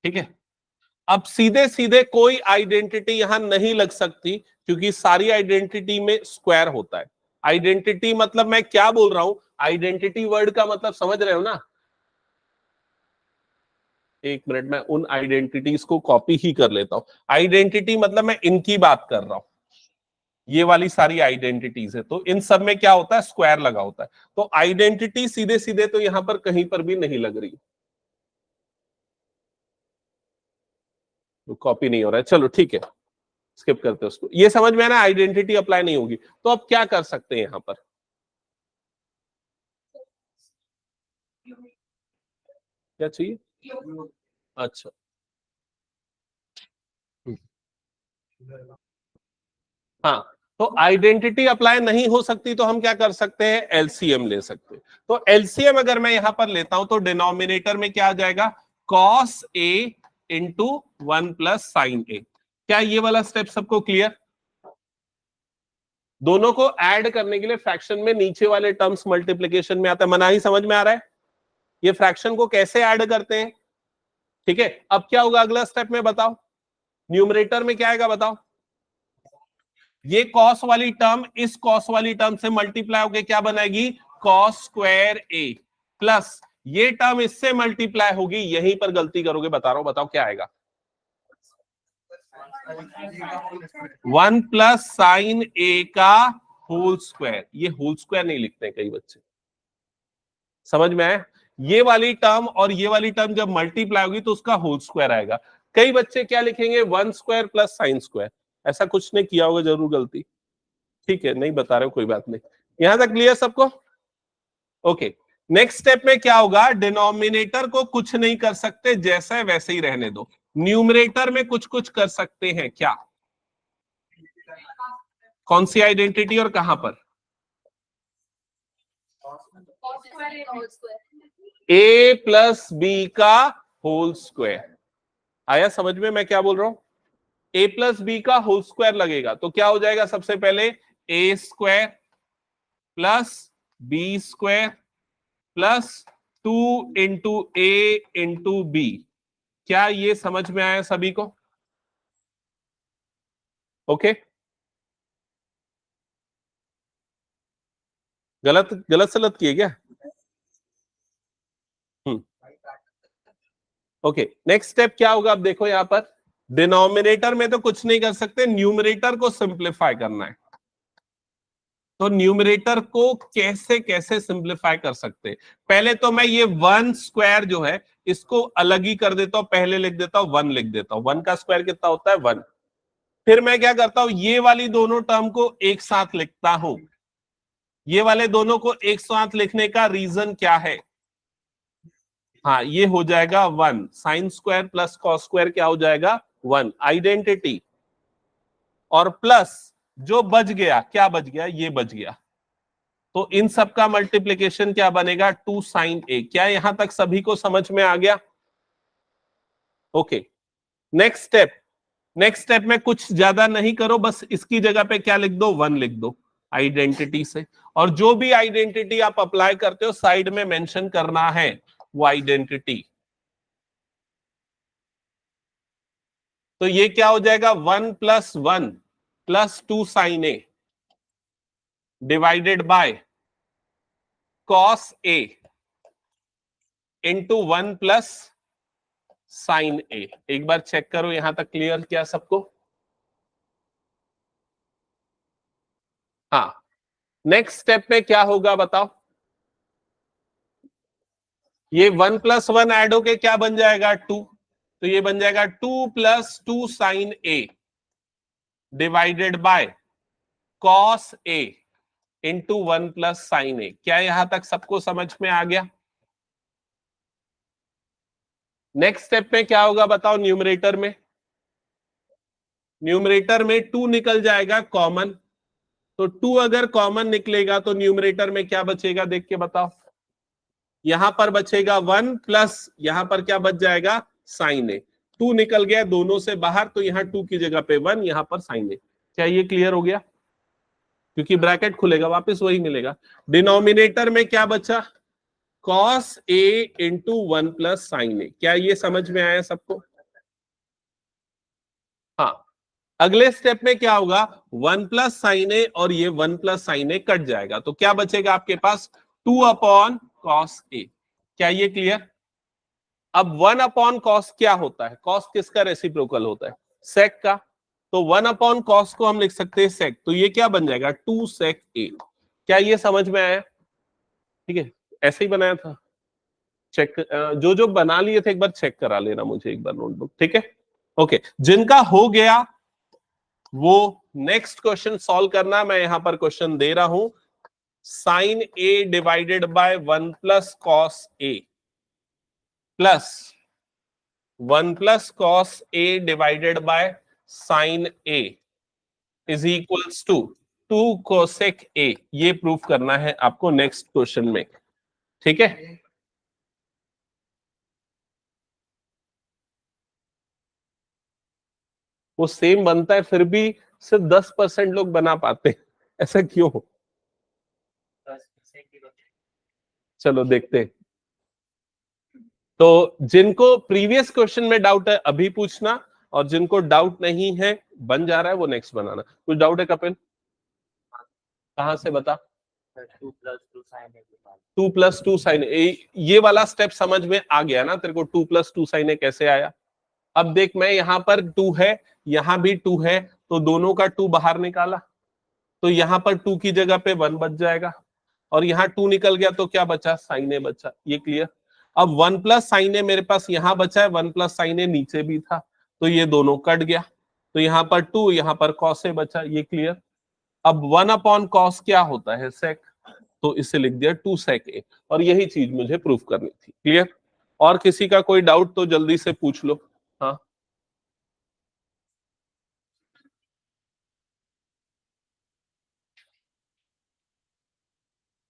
A: ठीक है? अब सीधे सीधे कोई आइडेंटिटी यहां नहीं लग सकती क्योंकि सारी आइडेंटिटी में स्क्वायर होता है। आइडेंटिटी मतलब मैं क्या बोल रहा हूं, आइडेंटिटी वर्ड का मतलब समझ रहे हो ना। एक मिनट, मैं उन आइडेंटिटीज को कॉपी ही कर लेता हूं। आइडेंटिटी मतलब मैं इनकी बात कर रहा हूं, ये वाली सारी आइडेंटिटीज है, तो इन सब में क्या होता है, स्क्वायर लगा होता है। तो आइडेंटिटी सीधे सीधे तो यहां पर कहीं पर भी नहीं लग रही, तो कॉपी नहीं हो रहा है। चलो ठीक है, स्किप करते हैं उसको। ये समझ में आना, आइडेंटिटी अप्लाई नहीं होगी। तो अब क्या कर सकते हैं यहां पर, क्या चाहिए? अच्छा, हाँ, तो आइडेंटिटी अप्लाई नहीं हो सकती तो हम क्या कर सकते हैं, एलसीएम ले सकते हैं। तो एलसीएम अगर मैं यहां पर लेता हूं तो डिनोमिनेटर में क्या आ जाएगा, cos A into 1 plus sine A. क्या ये वाला स्टेप सबको क्लियर? दोनों को ऐड करने के लिए फ्रैक्शन में नीचे वाले टर्म्स मल्टीप्लिकेशन में आता है। मनाही समझ में आ रहा है ये फ्रैक्शन को कैसे ऐड करते हैं? ठीक है, अब क्या होगा अगला स्टेप में बताओ, न्यूमरेटर में क्या आएगा बताओ, ये कॉस वाली टर्म इस कॉस वाली टर्म से मल्टीप्लाई होकर क्या बनाएगी, कॉस स्क्वायर ए, प्लस ये टर्म इससे मल्टीप्लाई होगी, यहीं पर गलती करोगे बता रहा हूं, बताओ क्या आएगा, 1 प्लस साइन ए का होल स्क्वायर। ये होल स्क्वायर नहीं लिखते हैं कई बच्चे, समझ में आया? ये वाली टर्म और ये वाली टर्म जब मल्टीप्लाई होगी तो उसका होल स्क्वायर आएगा। कई बच्चे क्या लिखेंगे, 1 स्क्वायर प्लस साइन स्क्वायर। ऐसा कुछ नहीं किया होगा जरूर गलती, ठीक है, नहीं बता रहे हो कोई बात नहीं। यहां तक क्लियर सबको? ओके, नेक्स्ट स्टेप में क्या होगा, डिनोमिनेटर को कुछ नहीं कर सकते, जैसा है वैसे ही रहने दो। न्यूमरेटर में कुछ कुछ कर सकते हैं। क्या, कौन सी आइडेंटिटी और कहां पर, ए प्लस बी का होल स्क्वायर। आया समझ में मैं क्या बोल रहा हूं? ए प्लस बी का होल स्क्वायर लगेगा तो क्या हो जाएगा, सबसे पहले A square plus B square plus 2 into A into B. क्या ये समझ में आया सभी को? ओके, गलत गलत सलत किए क्या? ओके, नेक्स्ट स्टेप क्या होगा, अब देखो यहां पर डिनोमिनेटर में तो कुछ नहीं कर सकते, न्यूमरेटर को सिंप्लीफाई करना है। तो न्यूमरेटर को कैसे कैसे सिंप्लीफाई कर सकते हैं? पहले तो मैं ये 1 स्क्वायर जो है इसको अलग ही कर देता हूं, पहले लिख देता हूं 1 लिख देता हूं। 1 का स्क्वायर कितना होता है, 1। फिर मैं क्या करता हूं, ये वाली दोनों टर्म को एक साथ लिखता हूं। ये वाले दोनों को एक साथ लिखने का रीजन क्या है, हाँ ये हो जाएगा 1, sine square plus cos square क्या हो जाएगा, 1 आइडेंटिटी, और प्लस जो बच गया, क्या बच गया, ये बच गया। तो इन सब का मल्टीप्लीकेशन क्या बनेगा, 2 साइन ए। क्या यहां तक सभी को समझ में आ गया? Okay, next step. Next step में कुछ ज्यादा नहीं करो, बस इसकी जगह पे क्या लिख दो, 1 लिख दो आइडेंटिटी से। और जो भी आइडेंटिटी आप अप्लाई करते हो साइड में मेंशन करना है वो आइडेंटिटी। तो ये क्या हो जाएगा, 1 plus 1 plus 2 sine A divided by cos A into 1 plus sine A. एक बार चेक करो यहां तक क्लियर क्या सबको? हाँ, नेक्स्ट स्टेप में क्या होगा बताओ, ये 1 प्लस 1 ऐड होके क्या बन जाएगा, 2। तो ये बन जाएगा 2 plus 2 sine A divided by cos A into 1 plus sine A. क्या यहां तक सबको समझ में आ गया? नेक्स्ट स्टेप में क्या होगा बताओ, न्यूमरेटर में, न्यूमरेटर में 2 निकल जाएगा कॉमन। तो 2 अगर कॉमन निकलेगा तो न्यूमरेटर में क्या बचेगा, देख के बताओ। यहां पर बचेगा 1 प्लस यहां पर क्या बच जाएगा, साइन ए। 2 निकल गया दोनों से बाहर, तो यहां 2 की जगह पे 1, यहां पर साइन ए। क्या ये क्लियर हो गया? क्योंकि ब्रैकेट खुलेगा वापस वही मिलेगा। डिनोमिनेटर में क्या बचा, cos A into 1 plus sine A. क्या ये समझ में आया सबको? अगले स्टेप में क्या होगा, 1 प्लस साइन ए और ये 1 प्लस साइन ए कट जाएगा, तो क्या बचेगा आपके पास, 2 अपॉन कॉस ए। क्या ये क्लियर? अब 1 अपॉन कॉस क्या होता है, कॉस किसका रेसिप्रोकल होता है, सेक का, तो 1 अपॉन कॉस को हम लिख सकते हैं सेक, तो ये क्या बन जाएगा 2 सेक ए। क्या ये समझ में आया? ठीक है, ऐसे ही बनाया था, चेक जो जो बना लिए थे एक बार चेक करा लेना मुझे एक बार नोटबुक, ठीक है। ओके, जिनका हो गया वो नेक्स्ट क्वेश्चन सॉल्व करना। मैं यहां पर क्वेश्चन दे रहा हूं, sine A divided by 1 plus cos A plus 1 plus cos A divided by sine A is equals to 2 cosec A. ये प्रूफ करना है आपको नेक्स्ट क्वेश्चन में, ठीक है। वो सेम बनता है फिर भी सिर्फ 10% लोग बना पाते हैं, ऐसा क्यों? चलो देखते हैं। तो जिनको प्रीवियस क्वेश्चन में डाउट है अभी पूछना, और जिनको डाउट नहीं है बन जा रहा है वो नेक्स्ट बनाना। कुछ डाउट है कपिल? कहां से बता? 2 प्लस 2 साइन ए, ये वाला स्टेप समझ में आ गया ना तेरे को, 2 प्लस 2 साइन ए कैसे आया? अब देख, मैं यहां पर 2 है, यहां भी 2 है, तो दोनों का 2 बाहर निकाला, तो यहां पर 2 की जगह पे 1 बच जाएगा, और यहाँ 2 निकल गया तो क्या बचा, साइन ए बचा। ये क्लियर? अब 1 प्लस साइन ए मेरे पास यहाँ बचा है, 1 प्लस साइन ए नीचे भी था, तो ये दोनों कट गया, तो यहाँ पर 2, यहाँ पर कॉस ए बचा। ये क्लियर? अब 1 अपॉन कॉस क्या होता है, सेक, तो इसे लिख दिया 2 सेक ए, और यही चीज मुझे प्रूफ करनी थी। क्लियर? और किसी का कोई डाउट तो जल्दी से पूछ लो। हाँ,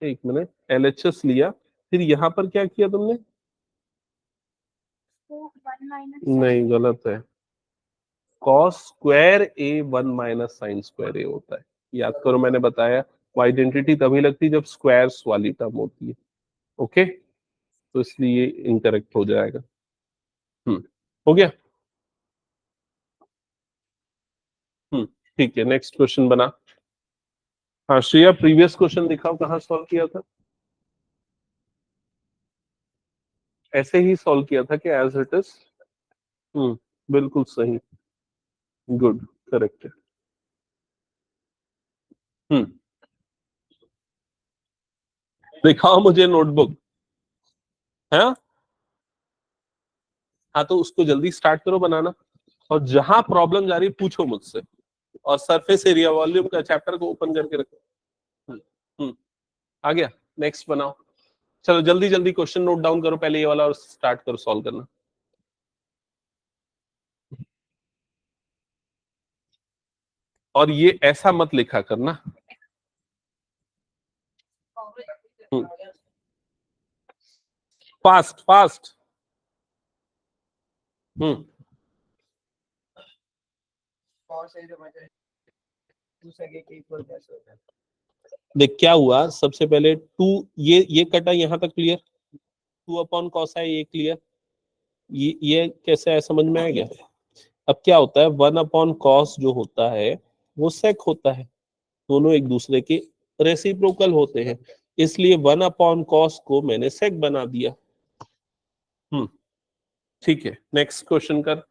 A: एक मिनट, एलएचएस लिया, फिर यहां पर क्या किया तुमने? नहीं, गलत है, कॉस स्क्वायर ए 1 माइनस साइन स्क्वायर ए होता है। याद करो मैंने बताया, वो आइडेंटिटी तभी लगती है जब स्क्वायर्स वाली टर्म होती है। ओके, तो इसलिए इनकरेक्ट हो जाएगा। हो गया। ठीक है, नेक्स्ट क्वेश्चन बना। हाँ श्रेया, प्रीवियस क्वेश्चन दिखाओ, कहाँ सॉल्व किया था? ऐसे ही सॉल्व किया था कि एज इट इज? बिल्कुल सही, गुड, करेक्ट है। दिखाओ मुझे नोटबुक। है, हाँ तो उसको जल्दी स्टार्ट करो बनाना, और जहां प्रॉब्लम जा रही है पूछो मुझसे, और सरफेस एरिया वॉल्यूम का चैप्टर को ओपन करके रखो। आ गया, नेक्स्ट बनाओ। चलो जल्दी जल्दी क्वेश्चन नोट डाउन करो पहले ये वाला, और स्टार्ट करो सॉल्व करना। और ये ऐसा मत लिखा करना। Fast fast. देख क्या हुआ, सबसे पहले 2, ये कटा यहाँ तक, क्लियर? 2 अपॉन कॉस है, ये क्लियर? ये कैसे है, समझ में आ गया? अब क्या होता है, 1 अपॉन कॉस जो होता है वो सेक होता है, दोनों एक दूसरे के रेसिप्रोकल होते हैं, इसलिए 1 अपॉन कॉस को मैंने सेक बना दिया। ठीक है, नेक्स्ट क्वेश्चन कर।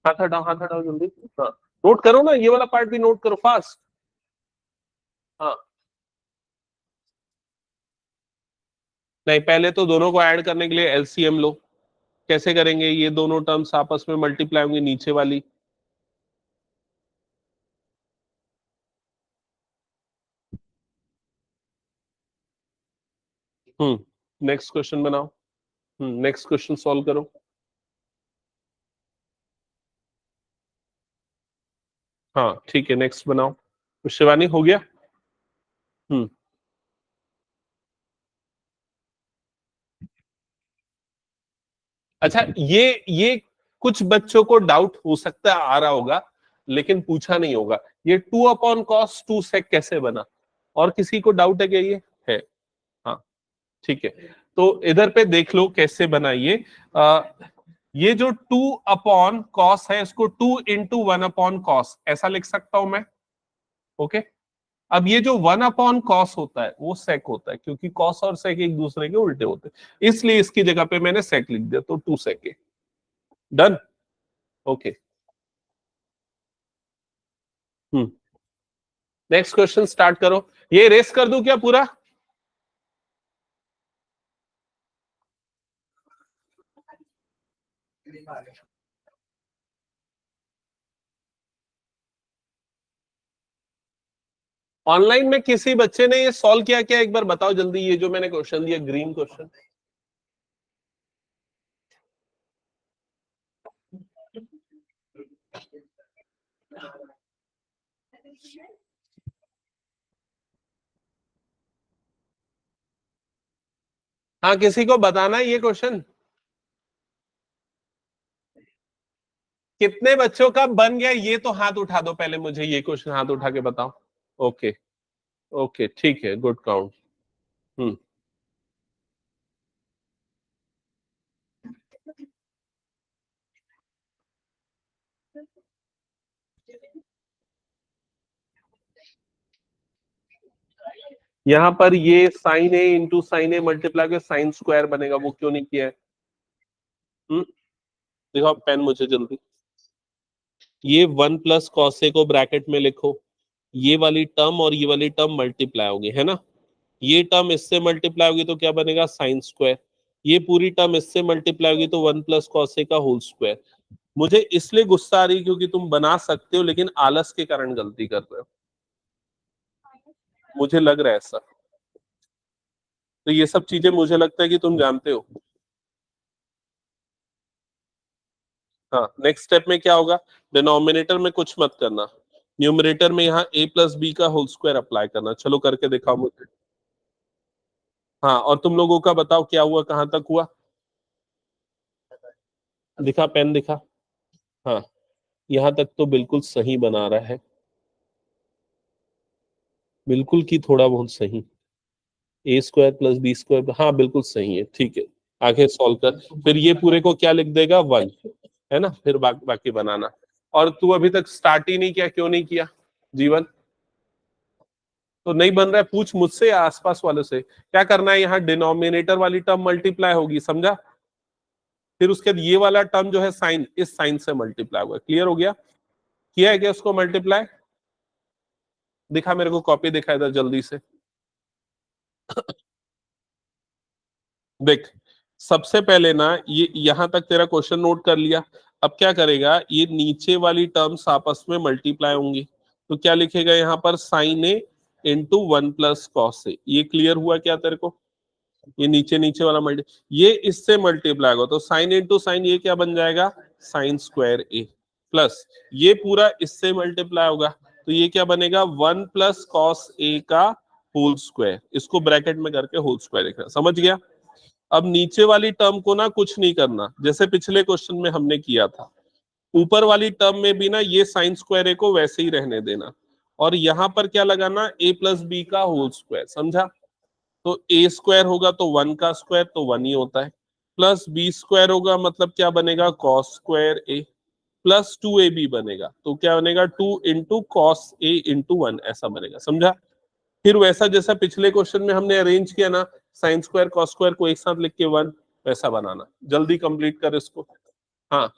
A: हाथ हटाओ, हाथ हटाओ जल्दी। हाँ, नोट करो ना, ये वाला पार्ट भी नोट करो फास्ट। हाँ, नहीं, पहले तो दोनों को ऐड करने के लिए एलसीएम लो। कैसे करेंगे, ये दोनों टर्म्स आपस में मल्टीप्लाई होंगी, नीचे वाली। नेक्स्ट क्वेश्चन बनाओ। नेक्स्ट क्वेश्चन सॉल्व करो। हाँ ठीक है, नेक्स्ट बनाओ। तो शिवानी हो गया? हम्म अच्छा, ये कुछ बच्चों को डाउट हो सकता है आ रहा होगा, लेकिन पूछा नहीं होगा, ये 2 अपॉन कॉस 2 सेक कैसे बना? और किसी को डाउट है क्या ये? है? हाँ ठीक है, तो इधर पे देख लो कैसे बना ये। ये जो 2 अपॉन कॉस है इसको 2 इंटू 1 अपॉन कॉस ऐसा लिख सकता हूं मैं। ओके, अब ये जो 1 अपॉन कॉस होता है वो सेक होता है, क्योंकि कॉस और सेक एक दूसरे के उल्टे होते हैं, इसलिए इसकी जगह पे मैंने सेक लिख दिया, तो 2 सेक है। Done. Okay, next question start करो। ये रेस कर दूं क्या पूरा? ऑनलाइन में किसी बच्चे ने ये सॉल्व किया क्या, एक बार बताओ जल्दी, ये जो मैंने क्वेश्चन दिया ग्रीन क्वेश्चन। हाँ, किसी को बताना है ये क्वेश्चन? कितने बच्चों का बन गया ये तो हाथ उठा दो पहले, मुझे ये क्वेश्चन हाथ उठा के बताओ। ओके, ओके ठीक है, गुड काउंट। हम्म, यहाँ पर ये sign A into sine A multiply के साइन स्क्वायर बनेगा, वो क्यों नहीं किया है? देखो पेन मुझे जल्दी, ये 1 प्लस कॉस ए को ब्रैकेट में लिखो, ये वाली टर्म और ये वाली टर्म मल्टीप्लाई होगी, है ना? ये टर्म इससे मल्टीप्लाई होगी तो क्या बनेगा? Sine square. ये पूरी टर्म इससे मल्टीप्लाई होगी तो 1 प्लस कॉस ए का होल स्क्वायर। मुझे इसलिए गुस्सा आ रही है क्योंकि तुम बना सकते हो लेकिन आलस के कारण गलती कर रहे हो, मुझे लग रहा है ऐसा। तो ये सब चीजें मुझे लगता है कि तुम जानते हो। हाँ, नेक्स्ट स्टेप में क्या होगा? डिनोमिनेटर में कुछ मत करना, न्यूमरेटर में यहाँ a प्लस बी का होल स्क्वायर अप्लाई करना। चलो करके दिखाओ मुझे। हाँ, और तुम लोगों का बताओ क्या हुआ, कहां तक हुआ? दिखा, पेन दिखा। हाँ, यहाँ तक तो बिल्कुल सही बना रहा है, बिल्कुल की थोड़ा बहुत सही। ए स्क्वायर प्लस बी स्क्वायर, हाँ बिल्कुल सही है, ठीक है। आगे सॉल्व कर, फिर ये पूरे को क्या लिख देगा? 1, है ना? फिर बाकी बनाना। और तू अभी तक स्टार्ट ही नहीं किया, क्यों नहीं किया जीवन? तो नहीं बन रहा है, पूछ मुझसे या आसपास वालों से। क्या करना है, यहाँ डिनोमिनेटर वाली टर्म मल्टीप्लाई होगी, समझा? फिर उसके बाद ये वाला टर्म जो है साइन, इस साइन से मल्टीप्लाई होगा। क्लियर हो गया? किया है क्या उसको मल्टीप्लाई? दिखा मेरे को, कॉपी दिखा इधर जल्दी से। देख, सबसे पहले ना ये यहां तक तेरा क्वेश्चन नोट कर लिया। अब क्या करेगा, ये नीचे वाली टर्म्स आपस में मल्टीप्लाई होंगी, तो क्या लिखेगा यहाँ पर? साइन ए इंटू 1 प्लस कॉस ए। ये क्लियर हुआ क्या तेरे को? ये नीचे नीचे वाला मल्टी, ये इससे मल्टीप्लाई होगा तो साइन इंटू साइन, ये क्या बन जाएगा? Sign square A. प्लस ये पूरा इससे मल्टीप्लाई होगा तो ये क्या बनेगा? 1 प्लस कॉस ए का होल स्क्वायर। इसको ब्रैकेट में करके होल स्क्वायर लिखना, समझ गया? अब नीचे वाली टर्म को ना कुछ नहीं करना, जैसे पिछले क्वेश्चन में हमने किया था। ऊपर वाली टर्म में भी ना ये साइन स्क्वायर ए को वैसे ही रहने देना, और यहां पर क्या लगाना? ए प्लस बी का होल स्क्वायर, समझा? तो ए स्क्वायर होगा तो 1 का स्क्वायर तो 1 ही होता है, प्लस बी स्क्वायर होगा मतलब क्या बनेगा? Cos square A, plus 2ab बनेगा तो क्या बनेगा? 2 इंटू कॉस ए इंटू 1 ऐसा बनेगा, समझा? फिर वैसा जैसा पिछले क्वेश्चन में हमने अरेंज किया ना, साइन स्क्वायर कॉस स्क्वायर को एक साथ लिख के 1, वैसा बनाना। जल्दी कंप्लीट कर इसको। हाँ,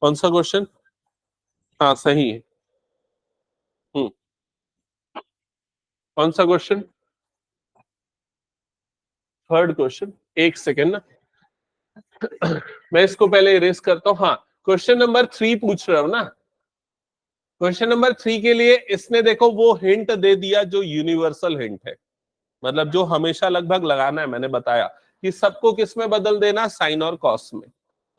A: कौन सा क्वेश्चन? हाँ सही है। हम्म, कौन सा क्वेश्चन? थर्ड क्वेश्चन, एक सेकेंड ना, मैं इसको पहले इरेज करता हूँ। हाँ, क्वेश्चन नंबर 3 पूछ रहा हूँ ना। क्वेश्चन नंबर 3 के लिए इसने देखो वो हिंट दे दिया जो यूनिवर्सल हिंट है, मतलब जो हमेशा लगभग लगाना है। मैंने बताया कि सबको किस में बदल देना? साइन और कॉस में।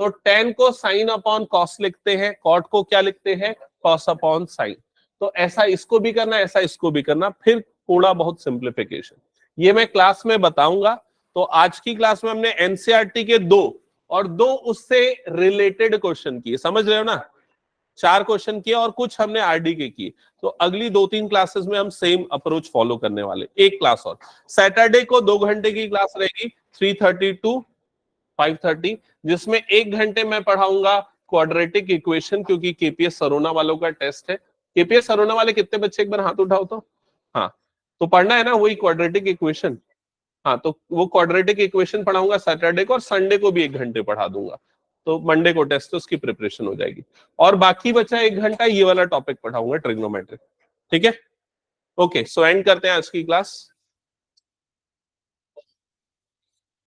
A: तो टेन को साइन अपॉन कॉस लिखते हैं, कॉट को क्या लिखते हैं? Cos upon sine. तो ऐसा इसको भी करना, ऐसा इसको भी करना, फिर थोड़ा बहुत सिंप्लीफिकेशन, ये मैं क्लास में बताऊंगा। तो आज की क्लास में हमने एनसीईआरटी के 2 और 2 उससे रिलेटेड क्वेश्चन किए, समझ रहे हो ना? 4 क्वेश्चन किए और कुछ हमने आरडी के किए। तो अगली 2-3 क्लासेस में हम सेम अप्रोच फॉलो करने वाले। एक क्लास और, सैटरडे को 2 घंटे की क्लास रहेगी, 3:30 to 5:30, जिसमें 1 घंटे मैं पढ़ाऊंगा क्वाड्रेटिक इक्वेशन, क्योंकि केपीएस सरोना वालों का टेस्ट है। केपीएस सरोना वाले कितने बच्चे, एक बार हाथ उठाओ तो। हाँ, तो पढ़ना है ना वही क्वाड्रेटिक इक्वेशन। हाँ, तो वो क्वाड्रेटिक इक्वेशन पढ़ाऊंगा सैटरडे को, और संडे को भी 1 घंटे पढ़ा दूंगा। तो मंडे को टेस्ट है, उसकी प्रिपरेशन हो जाएगी। और बाकी बचा 1 घंटा, ये वाला टॉपिक पढ़ाऊंगा ट्रिग्नोमेट्री। ठीक है, ओके। सो एंड करते हैं आज की क्लास।